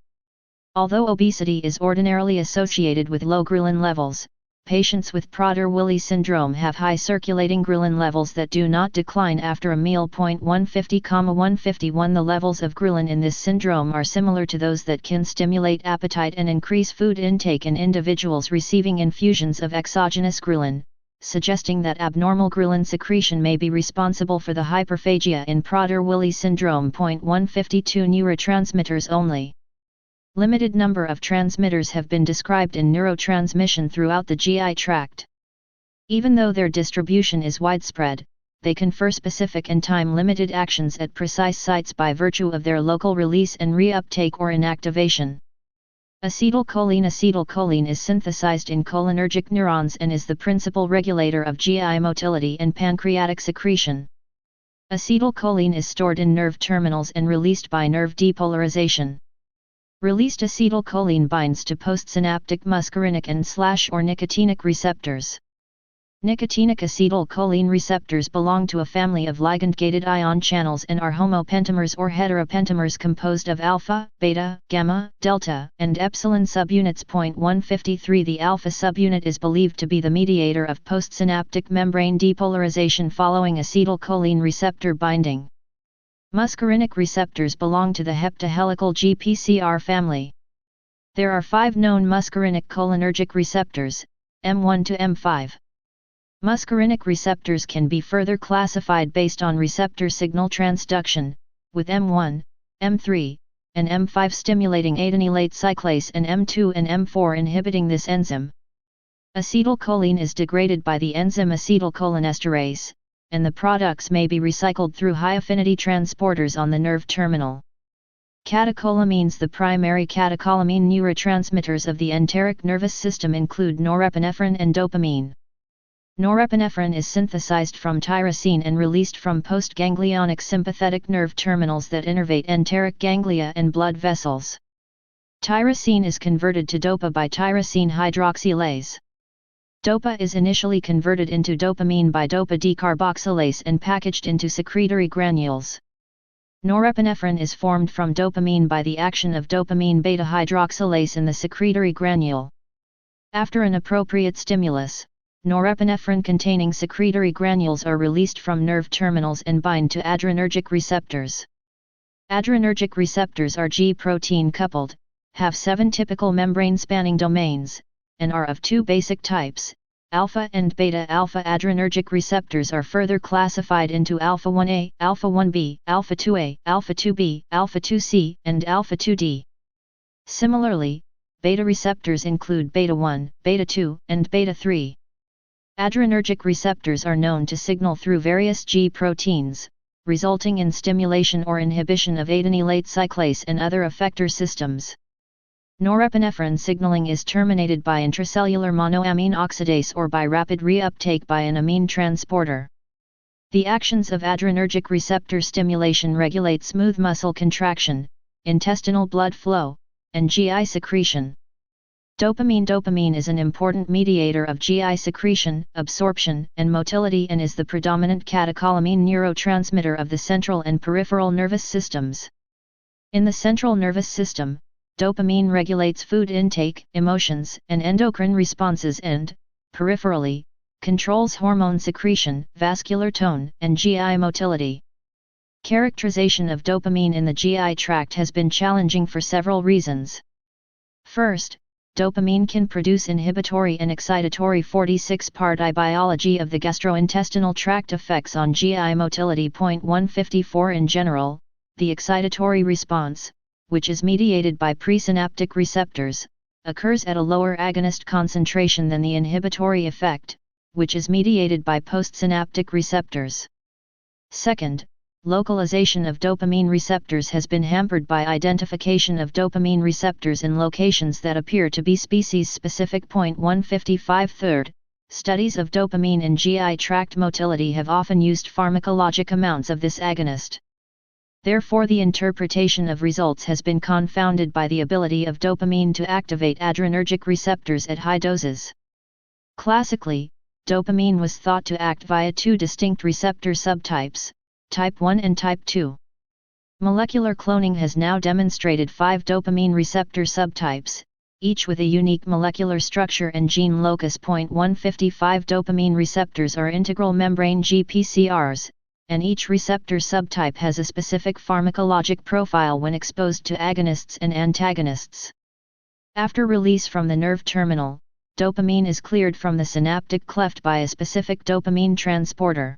Although obesity is ordinarily associated with low ghrelin levels, patients with Prader-Willi syndrome have high circulating ghrelin levels that do not decline after a meal. 150,151 The levels of ghrelin in this syndrome are similar to those that can stimulate appetite and increase food intake in individuals receiving infusions of exogenous ghrelin, suggesting that abnormal ghrelin secretion may be responsible for the hyperphagia in Prader-Willi syndrome. 152 Neurotransmitters only. Limited number of transmitters have been described in neurotransmission throughout the GI tract. Even though their distribution is widespread, they confer specific and time-limited actions at precise sites by virtue of their local release and reuptake or inactivation. Acetylcholine is synthesized in cholinergic neurons and is the principal regulator of GI motility and pancreatic secretion. Acetylcholine is stored in nerve terminals and released by nerve depolarization. Released acetylcholine binds to postsynaptic muscarinic and/or nicotinic receptors. Nicotinic acetylcholine receptors belong to a family of ligand-gated ion channels and are homopentamers or heteropentamers composed of alpha, beta, gamma, delta, and epsilon subunits. 153 The alpha subunit is believed to be the mediator of postsynaptic membrane depolarization following acetylcholine receptor binding. Muscarinic receptors belong to the heptahelical GPCR family. There are 5 known muscarinic cholinergic receptors, M1 to M5. Muscarinic receptors can be further classified based on receptor signal transduction, with M1, M3, and M5 stimulating adenylate cyclase and M2 and M4 inhibiting this enzyme. Acetylcholine is degraded by the enzyme acetylcholinesterase, and the products may be recycled through high-affinity transporters on the nerve terminal. Catecholamines. The primary catecholamine neurotransmitters of the enteric nervous system include norepinephrine and dopamine. Norepinephrine is synthesized from tyrosine and released from postganglionic sympathetic nerve terminals that innervate enteric ganglia and blood vessels. Tyrosine is converted to dopa by tyrosine hydroxylase. Dopa is initially converted into dopamine by dopa decarboxylase and packaged into secretory granules. Norepinephrine is formed from dopamine by the action of dopamine beta hydroxylase in the secretory granule. After an appropriate stimulus, norepinephrine-containing secretory granules are released from nerve terminals and bind to adrenergic receptors. Adrenergic receptors are G-protein coupled, have 7 typical membrane-spanning domains, and are of 2 basic types, alpha and beta. Alpha adrenergic receptors are further classified into alpha 1A, alpha 1B, alpha 2A, alpha 2B, alpha 2C, and alpha 2D. Similarly, beta receptors include beta 1, beta 2, and beta 3. Adrenergic receptors are known to signal through various G proteins, resulting in stimulation or inhibition of adenylate cyclase and other effector systems. Norepinephrine signaling is terminated by intracellular monoamine oxidase or by rapid reuptake by an amine transporter. The actions of adrenergic receptor stimulation regulate smooth muscle contraction, intestinal blood flow, and GI secretion. Dopamine is an important mediator of GI secretion, absorption, and motility and is the predominant catecholamine neurotransmitter of the central and peripheral nervous systems. In the central nervous system, dopamine regulates food intake, emotions, and endocrine responses and, peripherally, controls hormone secretion, vascular tone, and GI motility. Characterization of dopamine in the GI tract has been challenging for several reasons. First, dopamine can produce inhibitory and excitatory 46-part biology of the gastrointestinal tract effects on GI motility. 154 In general, the excitatory response, which is mediated by presynaptic receptors, occurs at a lower agonist concentration than the inhibitory effect, which is mediated by postsynaptic receptors. Second, localization of dopamine receptors has been hampered by identification of dopamine receptors in locations that appear to be species-specific. 155 Third, studies of dopamine in GI tract motility have often used pharmacologic amounts of this agonist. Therefore, the interpretation of results has been confounded by the ability of dopamine to activate adrenergic receptors at high doses. Classically, dopamine was thought to act via 2 distinct receptor subtypes, type 1 and type 2. Molecular cloning has now demonstrated 5 dopamine receptor subtypes, each with a unique molecular structure and gene locus. 155 Dopamine receptors are integral membrane GPCRs, and each receptor subtype has a specific pharmacologic profile when exposed to agonists and antagonists. After release from the nerve terminal, dopamine is cleared from the synaptic cleft by a specific dopamine transporter.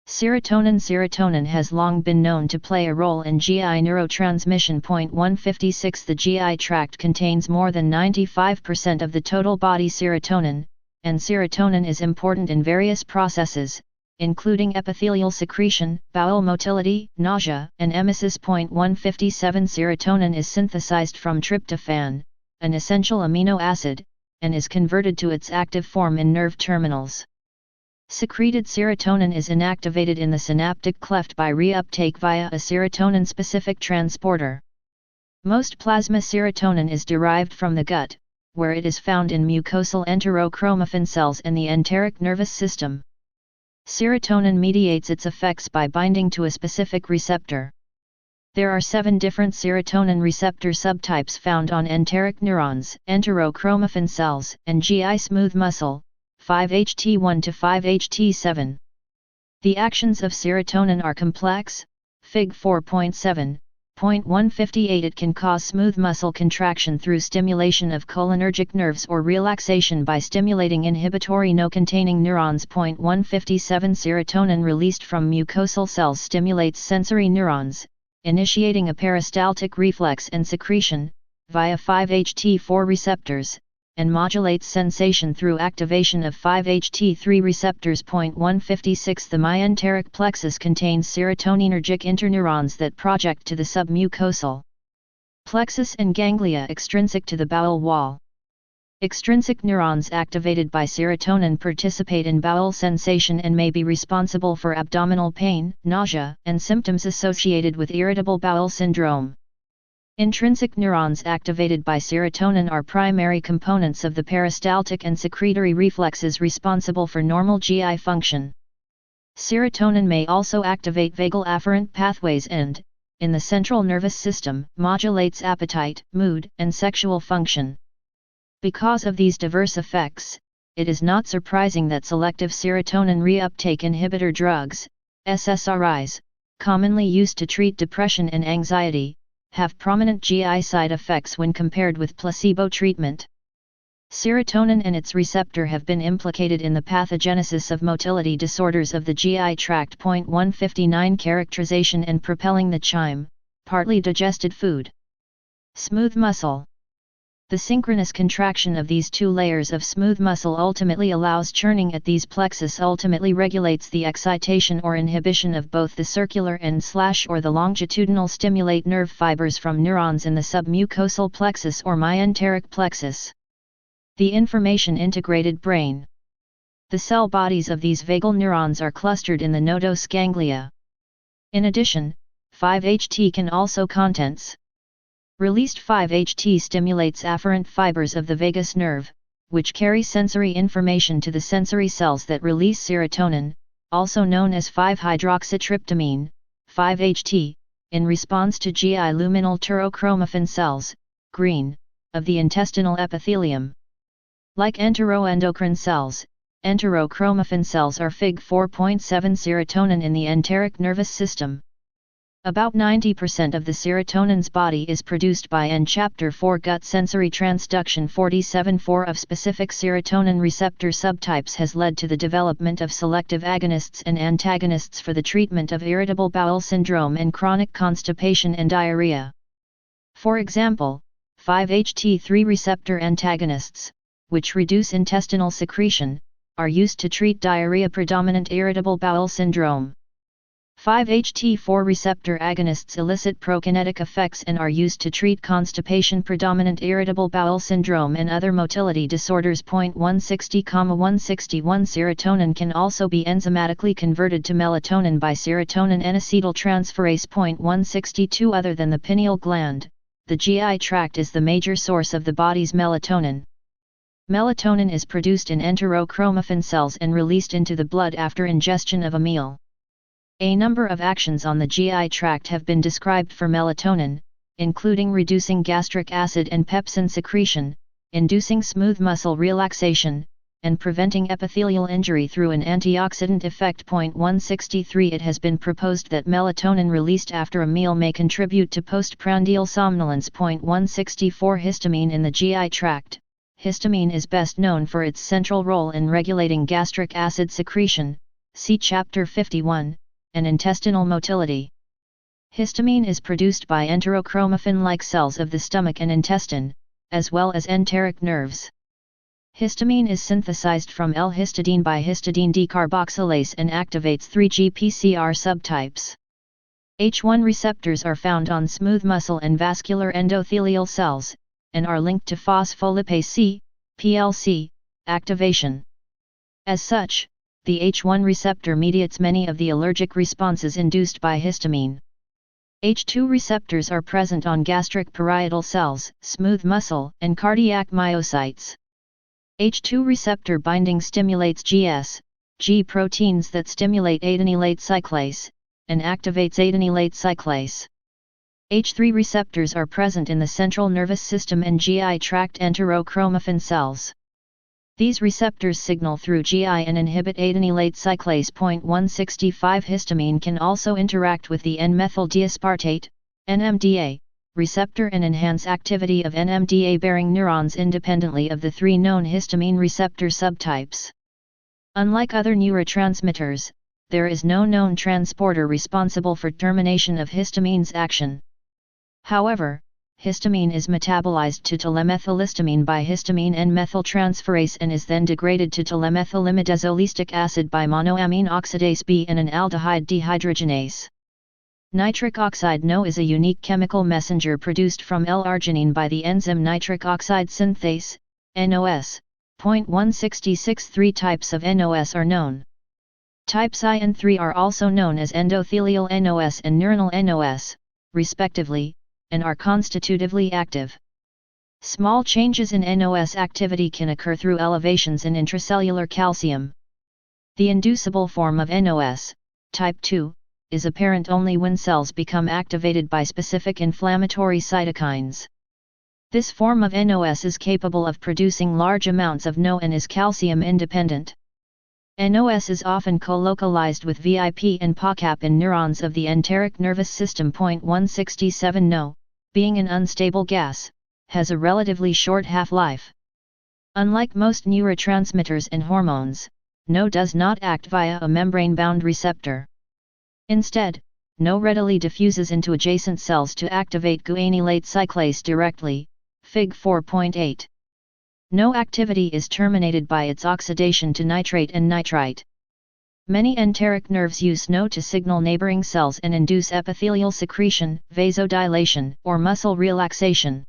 Serotonin has long been known to play a role in GI neurotransmission. 156 The GI tract contains more than 95% of the total body serotonin, and serotonin is important in various processes, including epithelial secretion, bowel motility, nausea, and emesis. 157 Serotonin is synthesized from tryptophan, an essential amino acid, and is converted to its active form in nerve terminals. Secreted serotonin is inactivated in the synaptic cleft by reuptake via a serotonin-specific transporter. Most plasma serotonin is derived from the gut, where it is found in mucosal enterochromaffin cells and the enteric nervous system. Serotonin mediates its effects by binding to a specific receptor. There are 7 different serotonin receptor subtypes found on enteric neurons, enterochromaffin cells, and GI smooth muscle, 5-HT1 to 5-HT7. The actions of serotonin are complex. Fig 4.7.158. It can cause smooth muscle contraction through stimulation of cholinergic nerves or relaxation by stimulating inhibitory no-containing neurons. 157. Serotonin released from mucosal cells stimulates sensory neurons, initiating a peristaltic reflex and secretion, via 5-HT4 receptors, and modulates sensation through activation of 5-HT3 receptors. 156. The myenteric plexus contains serotoninergic interneurons that project to the submucosal plexus and ganglia extrinsic to the bowel wall. Extrinsic neurons activated by serotonin participate in bowel sensation and may be responsible for abdominal pain, nausea, and symptoms associated with irritable bowel syndrome. Intrinsic neurons activated by serotonin are primary components of the peristaltic and secretory reflexes responsible for normal GI function. Serotonin may also activate vagal afferent pathways and, in the central nervous system, modulates appetite, mood, and sexual function. Because of these diverse effects, it is not surprising that selective serotonin reuptake inhibitor drugs, SSRIs, commonly used to treat depression and anxiety, have prominent GI side effects when compared with placebo treatment. Serotonin and its receptor have been implicated in the pathogenesis of motility disorders of the GI tract. 159. Characterization and propelling the chyme, partly digested food. Smooth muscle. The synchronous contraction of these 2 layers of smooth muscle ultimately allows churning at these plexus, ultimately regulates the excitation or inhibition of both the circular and/or the longitudinal stimulate nerve fibers from neurons in the submucosal plexus or myenteric plexus. The information integrated brain. The cell bodies of these vagal neurons are clustered in the nodose ganglia. In addition, 5-HT can also contents. Released 5-HT stimulates afferent fibers of the vagus nerve, which carry sensory information to the sensory cells that release serotonin, also known as 5-hydroxytryptamine, 5-HT, in response to GI luminal pterochromaffin cells, green, of the intestinal epithelium. Like enteroendocrine cells, enterochromaffin cells are Fig 4.7 serotonin in the enteric nervous system. About 90% of the serotonin's body is produced by N. Chapter 4 Gut Sensory Transduction. 47.4 of specific serotonin receptor subtypes has led to the development of selective agonists and antagonists for the treatment of irritable bowel syndrome and chronic constipation and diarrhea. For example, 5-HT3 receptor antagonists, which reduce intestinal secretion, are used to treat diarrhea-predominant irritable bowel syndrome. 5-HT4 receptor agonists elicit prokinetic effects and are used to treat constipation-predominant irritable bowel syndrome and other motility disorders. 160,161 Serotonin can also be enzymatically converted to melatonin by serotonin N-acetyltransferase. 162 Other than the pineal gland, the GI tract is the major source of the body's melatonin. Melatonin is produced in enterochromaffin cells and released into the blood after ingestion of a meal. A number of actions on the GI tract have been described for melatonin, including reducing gastric acid and pepsin secretion, inducing smooth muscle relaxation, and preventing epithelial injury through an antioxidant effect. 163 It has been proposed that melatonin released after a meal may contribute to postprandial somnolence. 164 Histamine in the GI tract. Histamine is best known for its central role in regulating gastric acid secretion, see Chapter 51, and intestinal motility. Histamine is produced by enterochromaffin-like cells of the stomach and intestine, as well as enteric nerves. Histamine is synthesized from L-histidine by histidine decarboxylase and activates 3-GPCR subtypes. H1 receptors are found on smooth muscle and vascular endothelial cells, and are linked to phospholipase C, PLC, activation. As such, the H1 receptor mediates many of the allergic responses induced by histamine. H2 receptors are present on gastric parietal cells, smooth muscle, and cardiac myocytes. H2 receptor binding stimulates G proteins that stimulate adenylate cyclase, and activates adenylate cyclase. H3 receptors are present in the central nervous system and GI tract enterochromaffin cells. These receptors signal through GI and inhibit adenylate cyclase. 165 Histamine can also interact with the N-methyl diaspartate, NMDA, receptor and enhance activity of NMDA-bearing neurons independently of the three known histamine receptor subtypes. Unlike other neurotransmitters, there is no known transporter responsible for termination of histamine's action. However, histamine is metabolized to telemethylhistamine by histamine N-methyltransferase and is then degraded to telemethylimidazolestic acid by monoamine oxidase B and an aldehyde dehydrogenase. Nitric oxide NO is a unique chemical messenger produced from L-arginine by the enzyme nitric oxide synthase, NOS. 166 Three types of NOS are known. Types I and III are also known as endothelial NOS and neuronal NOS, respectively, and are constitutively active. Small changes in NOS activity can occur through elevations in intracellular calcium. The inducible form of NOS, type 2, is apparent only when cells become activated by specific inflammatory cytokines. This form of NOS is capable of producing large amounts of NO and is calcium independent. NOS is often co-localized with VIP and POCAP in neurons of the enteric nervous system. 167 NO, being an unstable gas, has a relatively short half-life. Unlike most neurotransmitters and hormones, NO does not act via a membrane-bound receptor. Instead, NO readily diffuses into adjacent cells to activate guanylate cyclase directly, Fig. 4.8. NO activity is terminated by its oxidation to nitrate and nitrite. Many enteric nerves use NO to signal neighboring cells and induce epithelial secretion, vasodilation, or muscle relaxation.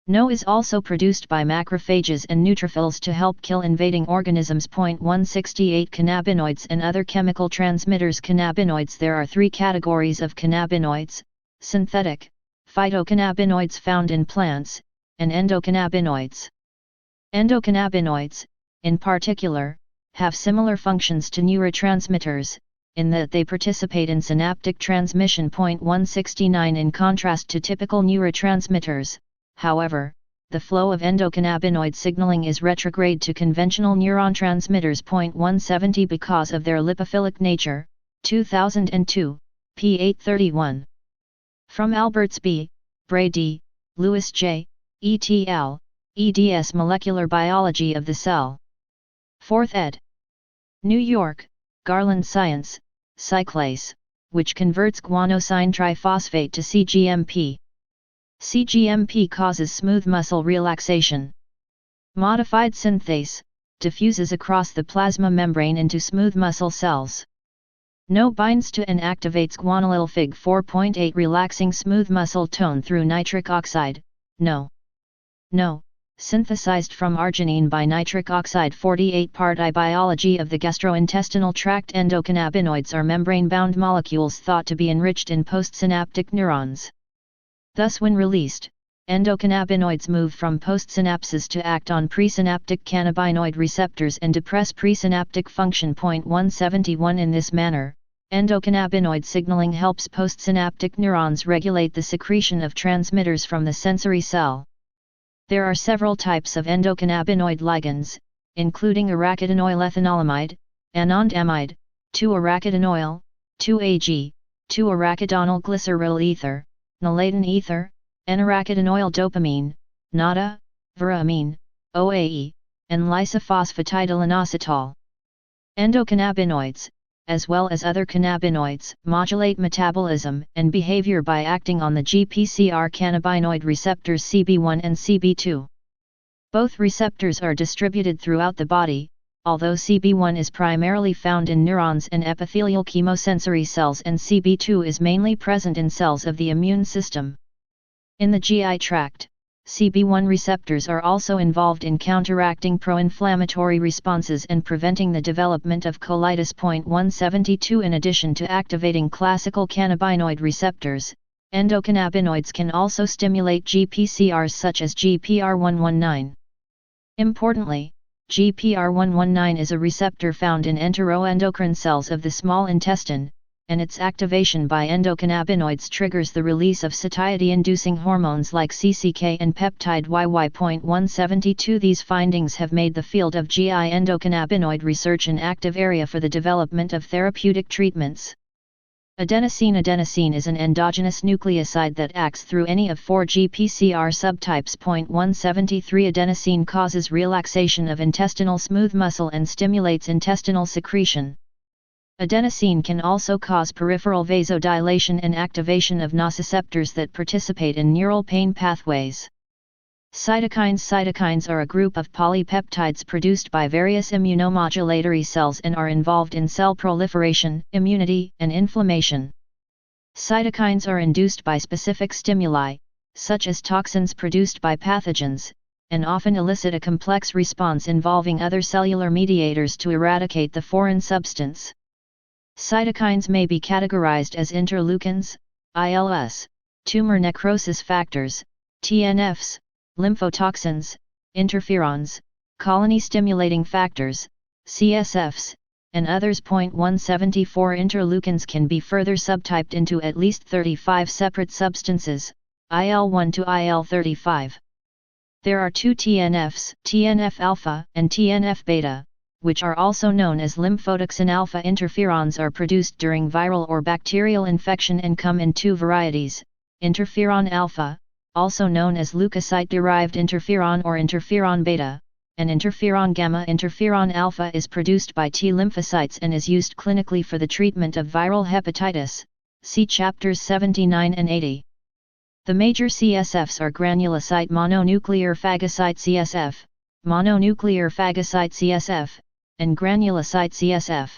NO is also produced by macrophages and neutrophils to help kill invading organisms. 168 Cannabinoids and other chemical transmitters. Cannabinoids. There are three categories of cannabinoids: synthetic, phytocannabinoids found in plants, and endocannabinoids. Endocannabinoids, in particular, have similar functions to neurotransmitters, in that they participate in synaptic transmission. 169 In contrast to typical neurotransmitters, however, the flow of endocannabinoid signaling is retrograde to conventional neuron transmitters. 170 Because of their lipophilic nature, 2002, p. 831. From Alberts B., Bray D., Lewis J., et al., eds Molecular Biology of the Cell. 4th ed. New York, Garland Science, Cyclase, which converts guanosine triphosphate to cGMP. cGMP causes smooth muscle relaxation. Modified synthase, diffuses across the plasma membrane into smooth muscle cells. NO binds to and activates guanylyl. Fig. 4.8 Relaxing smooth muscle tone through nitric oxide, NO. NO, synthesized from arginine by nitric oxide. 48 I. Biology of the gastrointestinal tract. Endocannabinoids are membrane-bound molecules thought to be enriched in postsynaptic neurons. Thus when released, endocannabinoids move from postsynapses to act on presynaptic cannabinoid receptors and depress presynaptic function. 171 In this manner, endocannabinoid signaling helps postsynaptic neurons regulate the secretion of transmitters from the sensory cell. There are several types of endocannabinoid ligands, including arachidinoyl-ethanolamide, anandamide, 2-arachidinoyl, 2-AG, 2-arachidonyl glycerol ether, naladen ether, N-arachidinoyl dopamine, NADA, veramine, OAE, and lysophosphatidylinositol. Endocannabinoids, as well as other cannabinoids, modulate metabolism and behavior by acting on the GPCR cannabinoid receptors CB1 and CB2. Both receptors are distributed throughout the body, although CB1 is primarily found in neurons and epithelial chemosensory cells and CB2 is mainly present in cells of the immune system. In the GI tract, CB1 receptors are also involved in counteracting pro-inflammatory responses and preventing the development of colitis. 172 In addition to activating classical cannabinoid receptors, Endocannabinoids can also stimulate GPCRs such as GPR119. Importantly, GPR119 is a receptor found in enteroendocrine cells of the small intestine, and its activation by endocannabinoids triggers the release of satiety-inducing hormones like CCK and peptide YY.172. These findings have made the field of GI endocannabinoid research an active area for the development of therapeutic treatments. Adenosine. Adenosine is an endogenous nucleoside that acts through any of 4 GPCR subtypes. 173 Adenosine causes relaxation of intestinal smooth muscle and stimulates intestinal secretion. Adenosine can also cause peripheral vasodilation and activation of nociceptors that participate in neural pain pathways. Cytokines. Cytokines are a group of polypeptides produced by various immunomodulatory cells and are involved in cell proliferation, immunity, and inflammation. Cytokines are induced by specific stimuli, such as toxins produced by pathogens, and often elicit a complex response involving other cellular mediators to eradicate the foreign substance. Cytokines may be categorized as interleukins, ILs, tumor necrosis factors, TNFs, lymphotoxins, interferons, colony-stimulating factors, CSFs, and others. 174 Interleukins can be further subtyped into at least 35 separate substances, IL-1 to IL-35. There are 2 TNFs, TNF-alpha and TNF-beta, which are also known as lymphotoxin alpha. Interferons are produced during viral or bacterial infection and come in 2 varieties: interferon alpha, also known as leukocyte-derived interferon or interferon beta, and interferon gamma. Interferon alpha is produced by T lymphocytes and is used clinically for the treatment of viral hepatitis. See chapters 79 and 80. The major CSFs are granulocyte mononuclear phagocyte CSF, mononuclear phagocyte CSF, and granulocyte CSF.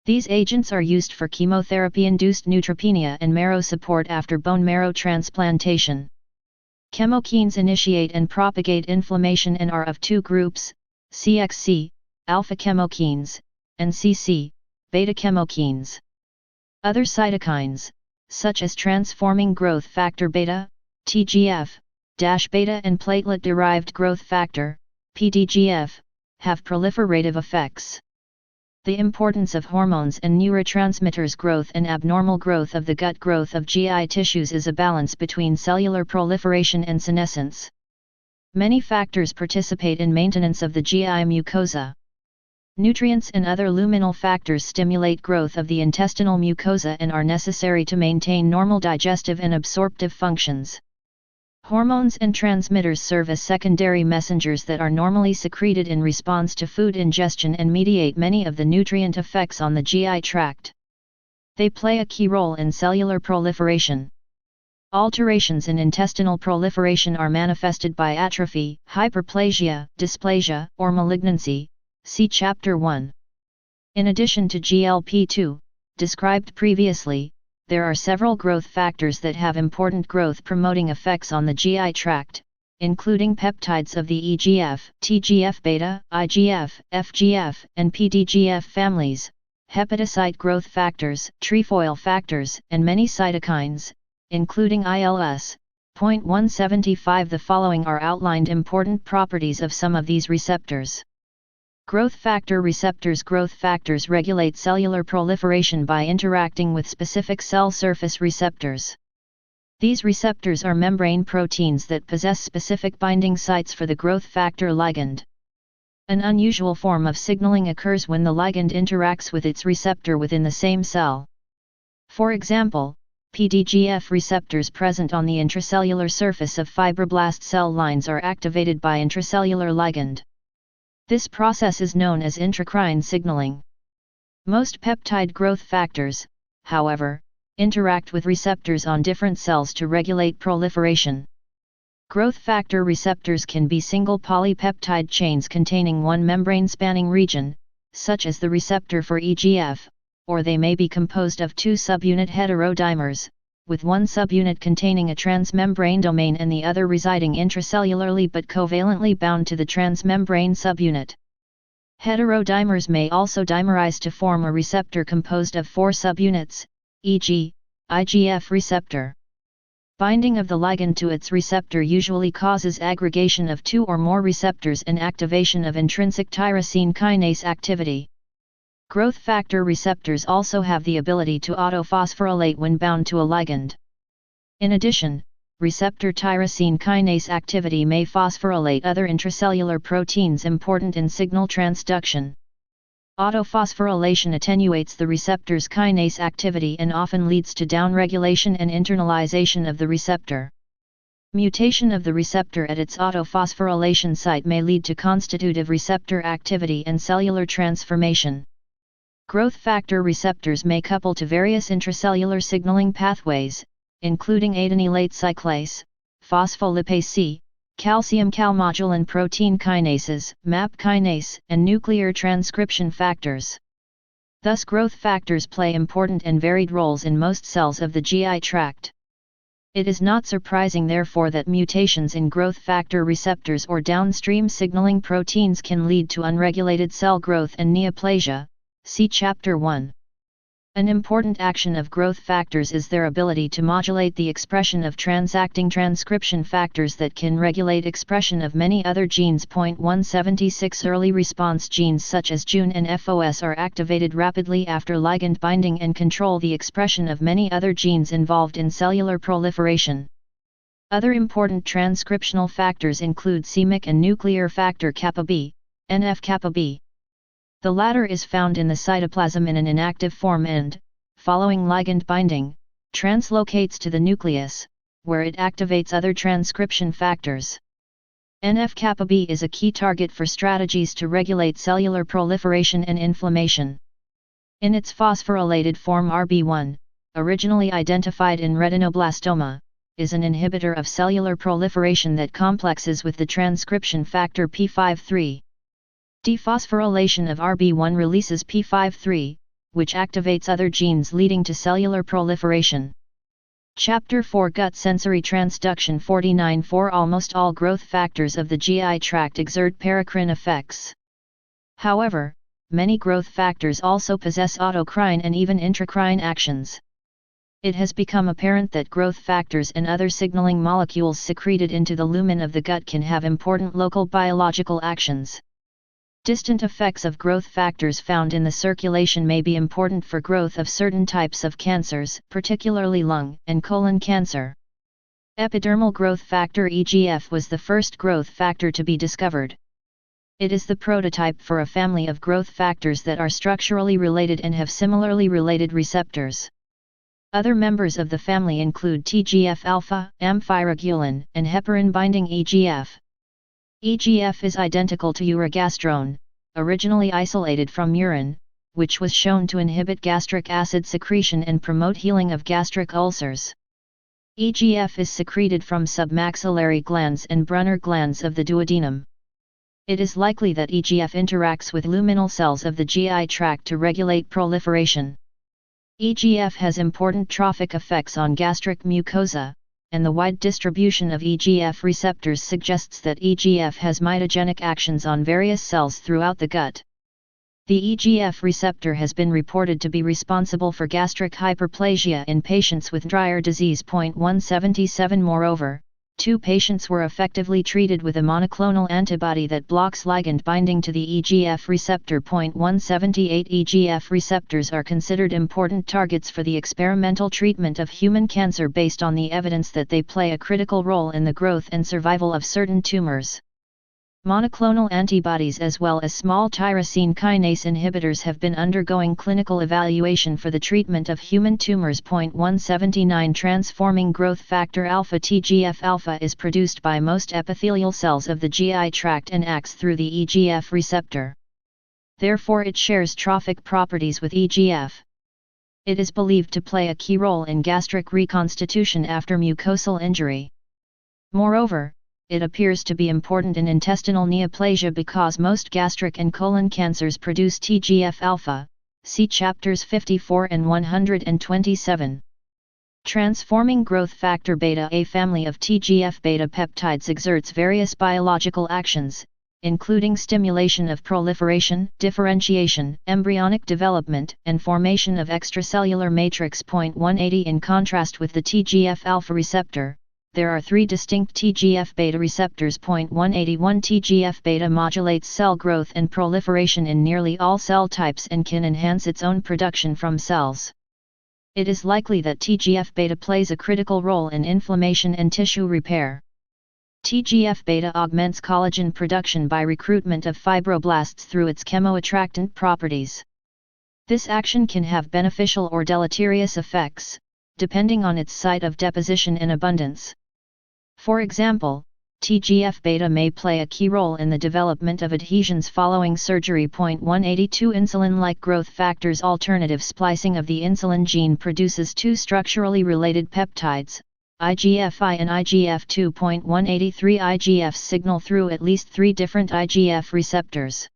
These agents are used for chemotherapy-induced neutropenia and marrow support after bone marrow transplantation. Chemokines initiate and propagate inflammation and are of 2 groups, CXC, alpha chemokines, and CC, beta chemokines. Other cytokines, such as transforming growth factor beta, TGF-beta, and platelet-derived growth factor, PDGF, have proliferative effects. The importance of hormones and neurotransmitters. Growth and abnormal growth of the gut. Growth of GI tissues is a balance between cellular proliferation and senescence. Many factors participate in maintenance of the GI mucosa. Nutrients and other luminal factors stimulate growth of the intestinal mucosa and are necessary to maintain normal digestive and absorptive functions. Hormones and transmitters serve as secondary messengers that are normally secreted in response to food ingestion and mediate many of the nutrient effects on the GI tract. They play a key role in cellular proliferation. Alterations in intestinal proliferation are manifested by atrophy, hyperplasia, dysplasia, or malignancy. See Chapter 1. In addition to GLP-2, described previously, there are several growth factors that have important growth-promoting effects on the GI tract, including peptides of the EGF, TGF-beta, IGF, FGF, and PDGF families, hepatocyte growth factors, trefoil factors, and many cytokines, including ILS. 175 The following are outlined important properties of some of these receptors. Growth factor receptors. Growth factors regulate cellular proliferation by interacting with specific cell surface receptors. These receptors are membrane proteins that possess specific binding sites for the growth factor ligand. An unusual form of signaling occurs when the ligand interacts with its receptor within the same cell. For example, PDGF receptors present on the intracellular surface of fibroblast cell lines are activated by intracellular ligand. This process is known as intracrine signaling. Most peptide growth factors, however, interact with receptors on different cells to regulate proliferation. Growth factor receptors can be single polypeptide chains containing one membrane-spanning region, such as the receptor for EGF, or they may be composed of 2 subunit heterodimers, with one subunit containing a transmembrane domain and the other residing intracellularly but covalently bound to the transmembrane subunit. Heterodimers may also dimerize to form a receptor composed of 4 subunits, e.g., IGF receptor. Binding of the ligand to its receptor usually causes aggregation of two or more receptors and activation of intrinsic tyrosine kinase activity. Growth factor receptors also have the ability to autophosphorylate when bound to a ligand. In addition, receptor tyrosine kinase activity may phosphorylate other intracellular proteins important in signal transduction. Autophosphorylation attenuates the receptor's kinase activity and often leads to downregulation and internalization of the receptor. Mutation of the receptor at its autophosphorylation site may lead to constitutive receptor activity and cellular transformation. Growth factor receptors may couple to various intracellular signaling pathways, including adenylate cyclase, phospholipase C, calcium calmodulin protein kinases, MAP kinase, and nuclear transcription factors. Thus, growth factors play important and varied roles in most cells of the GI tract. It is not surprising, therefore, that mutations in growth factor receptors or downstream signaling proteins can lead to unregulated cell growth and neoplasia. See Chapter 1. An important action of growth factors is their ability to modulate the expression of transacting transcription factors that can regulate expression of many other genes. 176 Early response genes such as JUN and FOS are activated rapidly after ligand binding and control the expression of many other genes involved in cellular proliferation. Other important transcriptional factors include c-Myc and nuclear factor kappa B, NF-kappa B. The latter is found in the cytoplasm in an inactive form and, following ligand binding, translocates to the nucleus, where it activates other transcription factors. NF-kappa B is a key target for strategies to regulate cellular proliferation and inflammation. In its phosphorylated form RB1, originally identified in retinoblastoma, is an inhibitor of cellular proliferation that complexes with the transcription factor p53. Dephosphorylation of RB1 releases p53, which activates other genes leading to cellular proliferation. Chapter 4 Gut Sensory Transduction 49 For almost all growth factors of the GI tract exert paracrine effects. However, many growth factors also possess autocrine and even intracrine actions. It has become apparent that growth factors and other signaling molecules secreted into the lumen of the gut can have important local biological actions. Distant effects of growth factors found in the circulation may be important for growth of certain types of cancers, particularly lung and colon cancer. Epidermal growth factor (EGF) was the first growth factor to be discovered. It is the prototype for a family of growth factors that are structurally related and have similarly related receptors. Other members of the family include TGF-alpha, amphiregulin, and heparin-binding EGF. EGF is identical to urogastrone, originally isolated from urine, which was shown to inhibit gastric acid secretion and promote healing of gastric ulcers. EGF is secreted from submaxillary glands and Brunner glands of the duodenum. It is likely that EGF interacts with luminal cells of the GI tract to regulate proliferation. EGF has important trophic effects on gastric mucosa, and the wide distribution of EGF receptors suggests that EGF has mitogenic actions on various cells throughout the gut. The EGF receptor has been reported to be responsible for gastric hyperplasia in patients with Dreyer disease. 177 Moreover, 2 patients were effectively treated with a monoclonal antibody that blocks ligand binding to the EGF receptor. 178 EGF receptors are considered important targets for the experimental treatment of human cancer based on the evidence that they play a critical role in the growth and survival of certain tumors. Monoclonal antibodies as well as small tyrosine kinase inhibitors have been undergoing clinical evaluation for the treatment of human tumors. 179 Transforming growth factor alpha TGF-alpha is produced by most epithelial cells of the GI tract and acts through the EGF receptor. Therefore it shares trophic properties with EGF. It is believed to play a key role in gastric reconstitution after mucosal injury. Moreover, it appears to be important in intestinal neoplasia because most gastric and colon cancers produce TGF-alpha, see chapters 54 and 127. Transforming growth factor beta, a family of TGF-beta peptides, exerts various biological actions, including stimulation of proliferation, differentiation, embryonic development, and formation of extracellular matrix. 180 In contrast with the TGF-alpha receptor, there are three distinct TGF-beta receptors. 181 TGF-beta modulates cell growth and proliferation in nearly all cell types and can enhance its own production from cells. It is likely that TGF-beta plays a critical role in inflammation and tissue repair. TGF-beta augments collagen production by recruitment of fibroblasts through its chemoattractant properties. This action can have beneficial or deleterious effects, depending on its site of deposition and abundance. For example, TGF-beta may play a key role in the development of adhesions following surgery. 182 Insulin-like growth factors. Alternative splicing of the insulin gene produces two structurally related peptides, IGF-I and IGF-2. 183 IGFs signal through at least three different IGF receptors.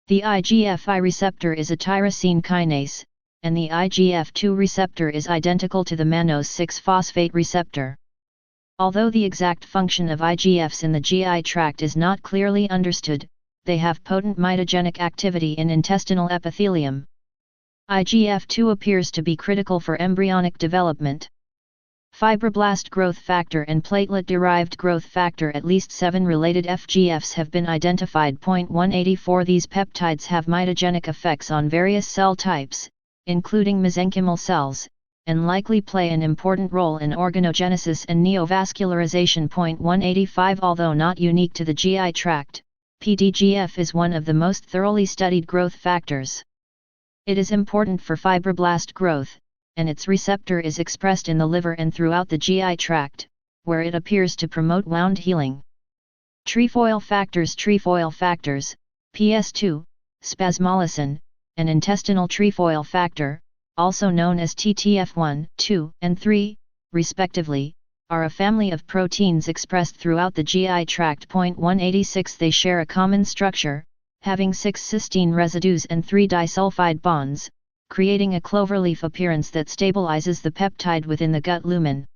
The IGF-I receptor is a tyrosine kinase, and the IGF-2 receptor is identical to the mannose 6-phosphate receptor. Although the exact function of IGFs in the GI tract is not clearly understood, they have potent mitogenic activity in intestinal epithelium. IGF-2 appears to be critical for embryonic development. Fibroblast growth factor and platelet-derived growth factor. At least 7 related FGFs have been identified. 184 These peptides have mitogenic effects on various cell types, including mesenchymal cells, and likely play an important role in organogenesis and neovascularization. 185 Although not unique to the GI tract, PDGF is one of the most thoroughly studied growth factors. It is important for fibroblast growth, and its receptor is expressed in the liver and throughout the GI tract, where it appears to promote wound healing. Trefoil factors, PS2, spasmolysin, and intestinal trefoil factor, also known as TTF1, 2, and 3, respectively, are a family of proteins expressed throughout the GI tract. 186 They share a common structure, having 6 cysteine residues and 3 disulfide bonds, creating a cloverleaf appearance that stabilizes the peptide within the gut lumen.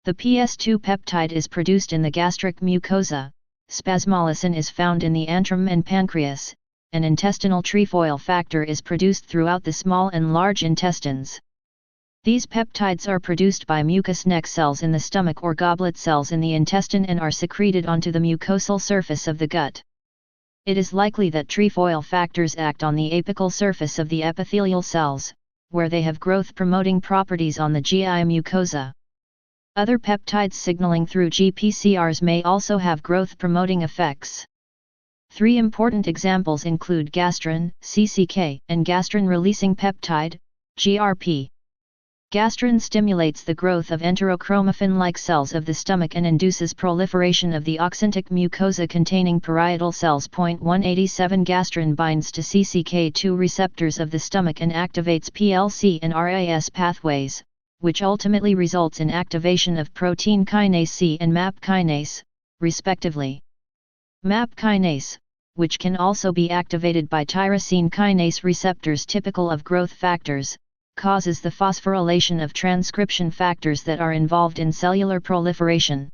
The PS2 peptide is produced in the gastric mucosa, spasmolysin is found in the antrum and pancreas, and intestinal trefoil factor is produced throughout the small and large intestines. These peptides are produced by mucous neck cells in the stomach or goblet cells in the intestine and are secreted onto the mucosal surface of the gut. It is likely that trefoil factors act on the apical surface of the epithelial cells, where they have growth-promoting properties on the GI mucosa. Other peptides signaling through GPCRs may also have growth-promoting effects. 3 important examples include gastrin, CCK, and gastrin-releasing peptide, GRP. Gastrin stimulates the growth of enterochromaffin-like cells of the stomach and induces proliferation of the oxyntic mucosa containing parietal cells. 187 Gastrin binds to CCK2 receptors of the stomach and activates PLC and RAS pathways, which ultimately results in activation of protein kinase C and MAP kinase, respectively. MAP kinase, which can also be activated by tyrosine kinase receptors typical of growth factors, causes the phosphorylation of transcription factors that are involved in cellular proliferation.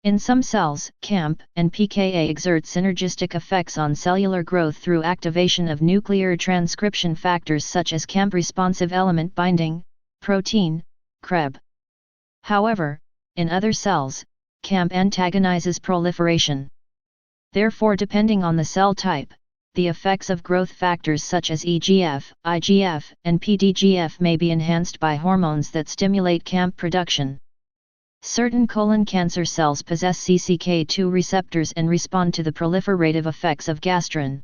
In some cells, CAMP and pKa exert synergistic effects on cellular growth through activation of nuclear transcription factors such as CAMP-responsive element binding, protein, CREB. However, in other cells, CAMP antagonizes proliferation. Therefore, depending on the cell type, the effects of growth factors such as EGF, IGF, and PDGF may be enhanced by hormones that stimulate CAMP production. Certain colon cancer cells possess CCK2 receptors and respond to the proliferative effects of gastrin.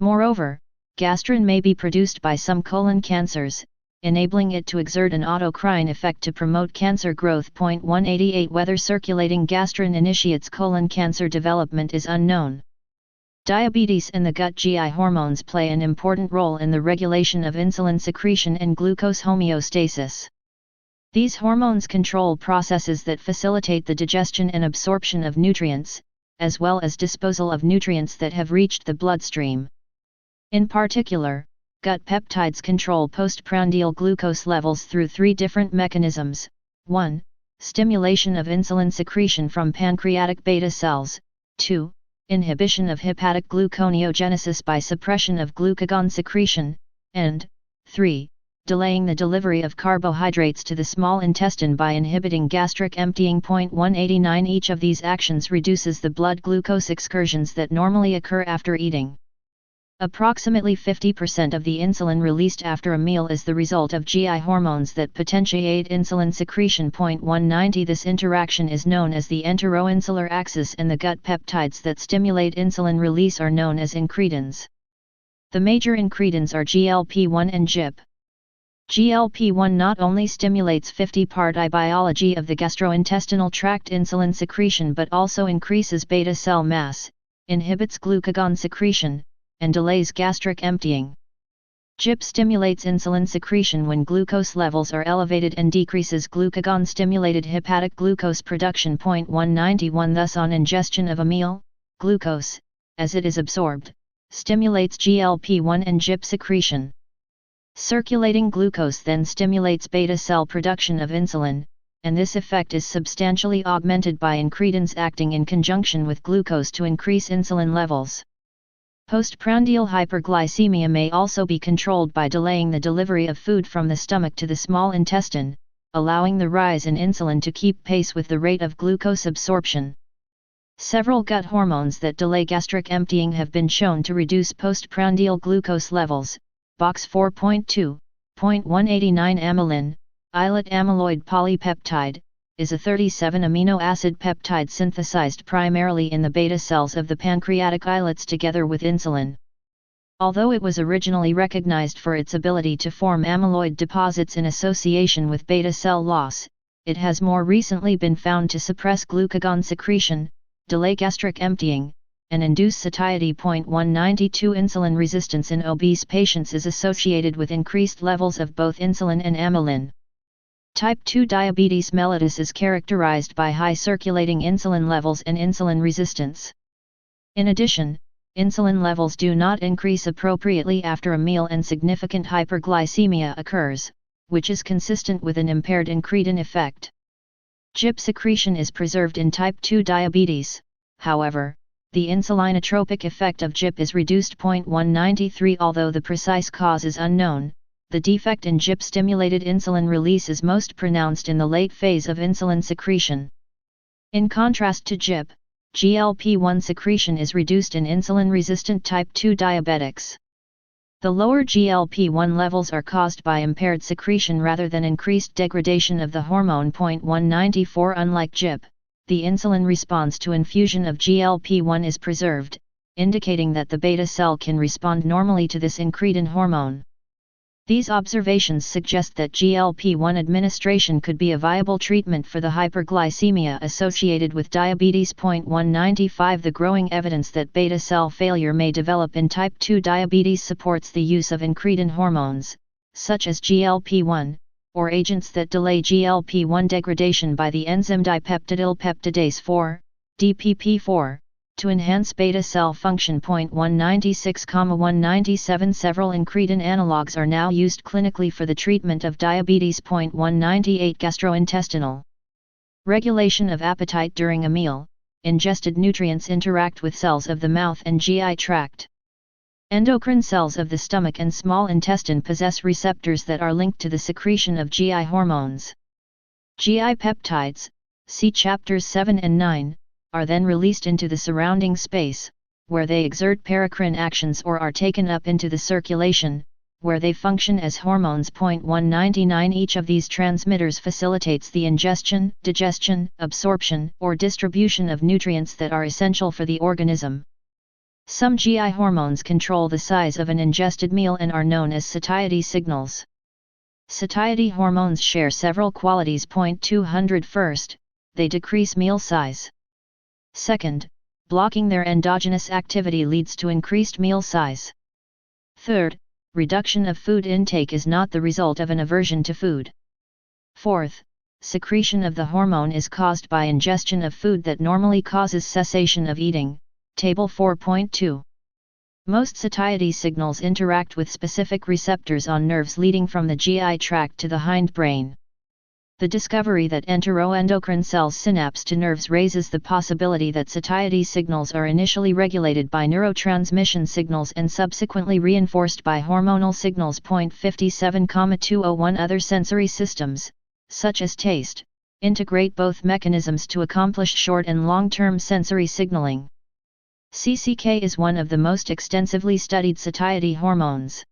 Moreover, gastrin may be produced by some colon cancers, enabling it to exert an autocrine effect to promote cancer growth. 188 Whether circulating gastrin initiates colon cancer development is unknown. Diabetes and the gut GI hormones play an important role in the regulation of insulin secretion and glucose homeostasis. These hormones control processes that facilitate the digestion and absorption of nutrients, as well as disposal of nutrients that have reached the bloodstream. In particular, gut peptides control postprandial glucose levels through 3 different mechanisms. 1. Stimulation of insulin secretion from pancreatic beta cells. 2. inhibition of hepatic gluconeogenesis by suppression of glucagon secretion, and 3. Delaying the delivery of carbohydrates to the small intestine by inhibiting gastric emptying. 189 Each of these actions reduces the blood glucose excursions that normally occur after eating. Approximately 50% of the insulin released after a meal is the result of GI hormones that potentiate insulin secretion. 190 This interaction is known as the enteroinsular axis, and the gut peptides that stimulate insulin release are known as incretins. The major incretins are GLP-1 and GIP. GLP-1 not only stimulates 50-part I biology of the gastrointestinal tract insulin secretion but also increases beta cell mass, inhibits glucagon secretion, and delays gastric emptying. GIP stimulates insulin secretion when glucose levels are elevated and decreases glucagon-stimulated hepatic glucose production. 191 Thus on ingestion of a meal, glucose, as it is absorbed, stimulates GLP-1 and GIP secretion. Circulating glucose then stimulates beta cell production of insulin, and this effect is substantially augmented by incretins acting in conjunction with glucose to increase insulin levels. Postprandial hyperglycemia may also be controlled by delaying the delivery of food from the stomach to the small intestine, allowing the rise in insulin to keep pace with the rate of glucose absorption. Several gut hormones that delay gastric emptying have been shown to reduce postprandial glucose levels. Box 4.2, 189 Amylin, islet amyloid polypeptide, is a 37 amino acid peptide synthesized primarily in the beta cells of the pancreatic islets together with insulin. Although it was originally recognized for its ability to form amyloid deposits in association with beta cell loss, it has more recently been found to suppress glucagon secretion, delay gastric emptying, and induce satiety. 192 Insulin resistance in obese patients is associated with increased levels of both insulin and amylin. Type 2 diabetes mellitus is characterized by high circulating insulin levels and insulin resistance. In addition, insulin levels do not increase appropriately after a meal and significant hyperglycemia occurs, which is consistent with an impaired incretin effect. GIP secretion is preserved in type 2 diabetes, however, the insulinotropic effect of GIP is reduced. 193 Although the precise cause is unknown, the defect in GIP-stimulated insulin release is most pronounced in the late phase of insulin secretion. In contrast to GIP, GLP-1 secretion is reduced in insulin-resistant type 2 diabetics. The lower GLP-1 levels are caused by impaired secretion rather than increased degradation of the hormone. 194 Unlike GIP, the insulin response to infusion of GLP-1 is preserved, indicating that the beta cell can respond normally to this incretin hormone. These observations suggest that GLP-1 administration could be a viable treatment for the hyperglycemia associated with diabetes. 195 The growing evidence that beta cell failure may develop in type 2 diabetes supports the use of incretin hormones, such as GLP-1, or agents that delay GLP-1 degradation by the enzyme dipeptidyl peptidase 4, DPP4, to enhance beta cell function. 196,197 Several incretin analogues are now used clinically for the treatment of diabetes. 198 Gastrointestinal regulation of appetite during a meal. Ingested nutrients interact with cells of the mouth and GI tract. Endocrine cells of the stomach and small intestine possess receptors that are linked to the secretion of GI hormones. GI peptides, see chapters 7 and 9, are then released into the surrounding space, where they exert paracrine actions or are taken up into the circulation, where they function as hormones. 199 Each of these transmitters facilitates the ingestion, digestion, absorption, or distribution of nutrients that are essential for the organism. Some GI hormones control the size of an ingested meal and are known as satiety signals. Satiety hormones share several qualities. 200 First, they decrease meal size. Second, blocking their endogenous activity leads to increased meal size. Third, reduction of food intake is not the result of an aversion to food. Fourth, secretion of the hormone is caused by ingestion of food that normally causes cessation of eating. Table 4.2. Most satiety signals interact with specific receptors on nerves leading from the GI tract to the hindbrain. The discovery that enteroendocrine cells synapse to nerves raises the possibility that satiety signals are initially regulated by neurotransmission signals and subsequently reinforced by hormonal signals. 57,201 Other sensory systems, such as taste, integrate both mechanisms to accomplish short and long-term sensory signaling. CCK is one of the most extensively studied satiety hormones.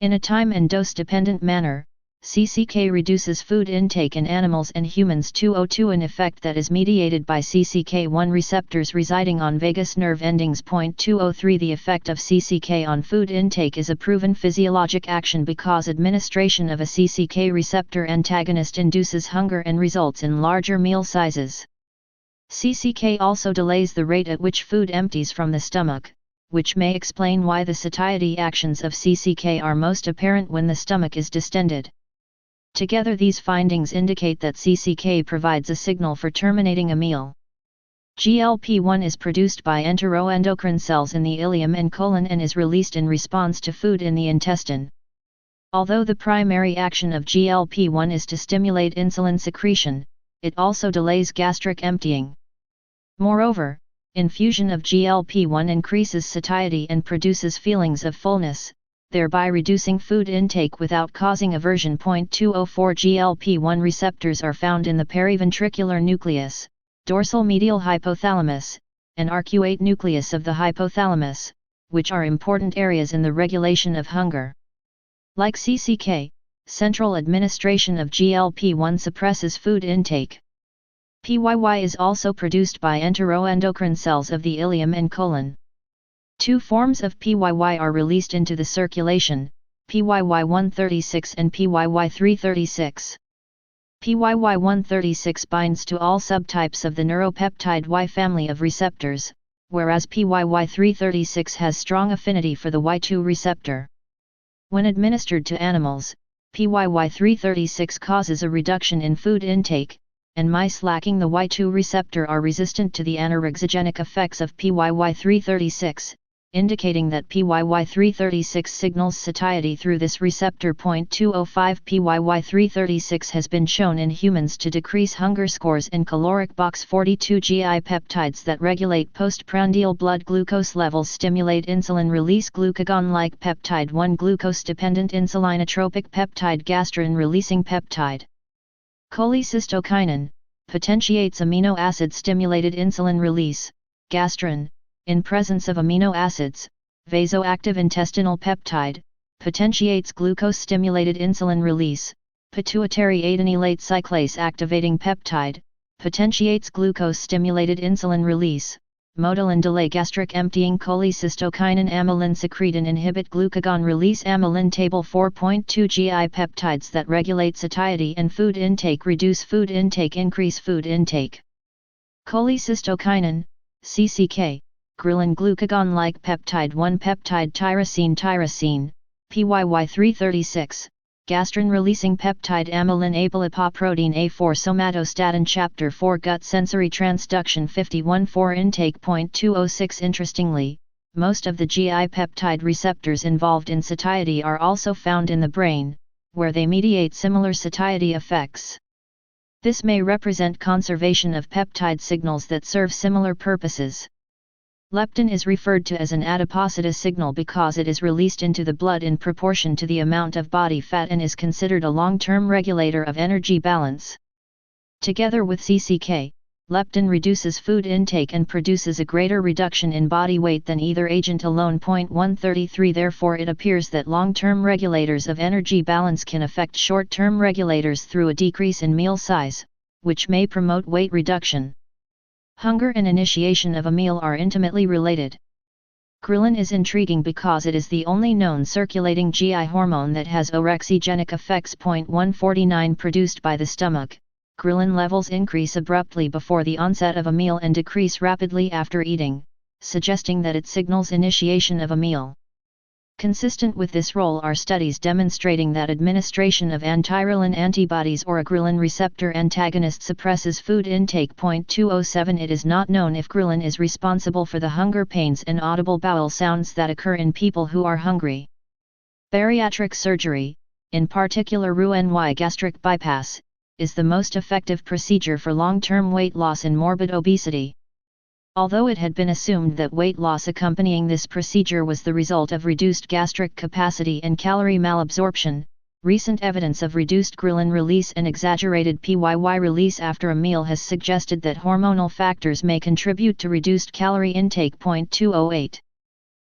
In a time and dose-dependent manner, CCK reduces food intake in animals and humans 202, an effect that is mediated by CCK1 receptors residing on vagus nerve endings. 203 The effect of CCK on food intake is a proven physiologic action because administration of a CCK receptor antagonist induces hunger and results in larger meal sizes. CCK also delays the rate at which food empties from the stomach, which may explain why the satiety actions of CCK are most apparent when the stomach is distended. Together, these findings indicate that CCK provides a signal for terminating a meal. GLP-1 is produced by enteroendocrine cells in the ileum and colon and is released in response to food in the intestine. Although the primary action of GLP-1 is to stimulate insulin secretion, it also delays gastric emptying. Moreover, infusion of GLP-1 increases satiety and produces feelings of fullness, thereby reducing food intake without causing aversion. 204 GLP-1 receptors are found in the periventricular nucleus, dorsal medial hypothalamus, and arcuate nucleus of the hypothalamus, which are important areas in the regulation of hunger. Like CCK, central administration of GLP-1 suppresses food intake. PYY is also produced by enteroendocrine cells of the ileum and colon. Two forms of PYY are released into the circulation, PYY136 and PYY336. PYY136 binds to all subtypes of the neuropeptide Y family of receptors, whereas PYY336 has strong affinity for the Y2 receptor. When administered to animals, PYY336 causes a reduction in food intake, and mice lacking the Y2 receptor are resistant to the anorexigenic effects of PYY336, indicating that PYY336 signals satiety through this receptor. 205 PYY336 has been shown in humans to decrease hunger scores in caloric box 42 GI peptides that regulate postprandial blood glucose levels, stimulate insulin release, glucagon-like peptide 1, glucose-dependent insulinotropic peptide, gastrin-releasing peptide. Cholecystokinin potentiates amino acid-stimulated insulin release, gastrin, in presence of amino acids. Vasoactive intestinal peptide potentiates glucose-stimulated insulin release. Pituitary adenylate cyclase activating peptide potentiates glucose-stimulated insulin release. Modal and delay gastric emptying. Cholecystokinin amylin secretin inhibit glucagon release. Amylin table 4.2 GI peptides that regulate satiety and food intake reduce food intake, increase food intake. Cholecystokinin, CCK, ghrelin glucagon-like peptide 1, peptide tyrosine, PYY336, gastrin-releasing peptide amylin apolipoprotein A4 somatostatin. Chapter 4 Gut Sensory Transduction 51.4 Intake. 206 Interestingly, most of the GI peptide receptors involved in satiety are also found in the brain, where they mediate similar satiety effects. This may represent conservation of peptide signals that serve similar purposes. Leptin is referred to as an adiposity signal because it is released into the blood in proportion to the amount of body fat and is considered a long-term regulator of energy balance. Together with CCK, leptin reduces food intake and produces a greater reduction in body weight than either agent alone. 133 Therefore it appears that long-term regulators of energy balance can affect short-term regulators through a decrease in meal size, which may promote weight reduction. Hunger and initiation of a meal are intimately related. Ghrelin is intriguing because it is the only known circulating GI hormone that has orexigenic effects. 149 Produced by the stomach, ghrelin levels increase abruptly before the onset of a meal and decrease rapidly after eating, suggesting that it signals initiation of a meal. Consistent with this role are studies demonstrating that administration of antighrelin antibodies or a ghrelin receptor antagonist suppresses food intake. 207 It is not known if ghrelin is responsible for the hunger pains and audible bowel sounds that occur in people who are hungry. Bariatric surgery, in particular Roux-en-Y gastric bypass, is the most effective procedure for long-term weight loss in morbid obesity. Although it had been assumed that weight loss accompanying this procedure was the result of reduced gastric capacity and calorie malabsorption, recent evidence of reduced ghrelin release and exaggerated PYY release after a meal has suggested that hormonal factors may contribute to reduced calorie intake. 208.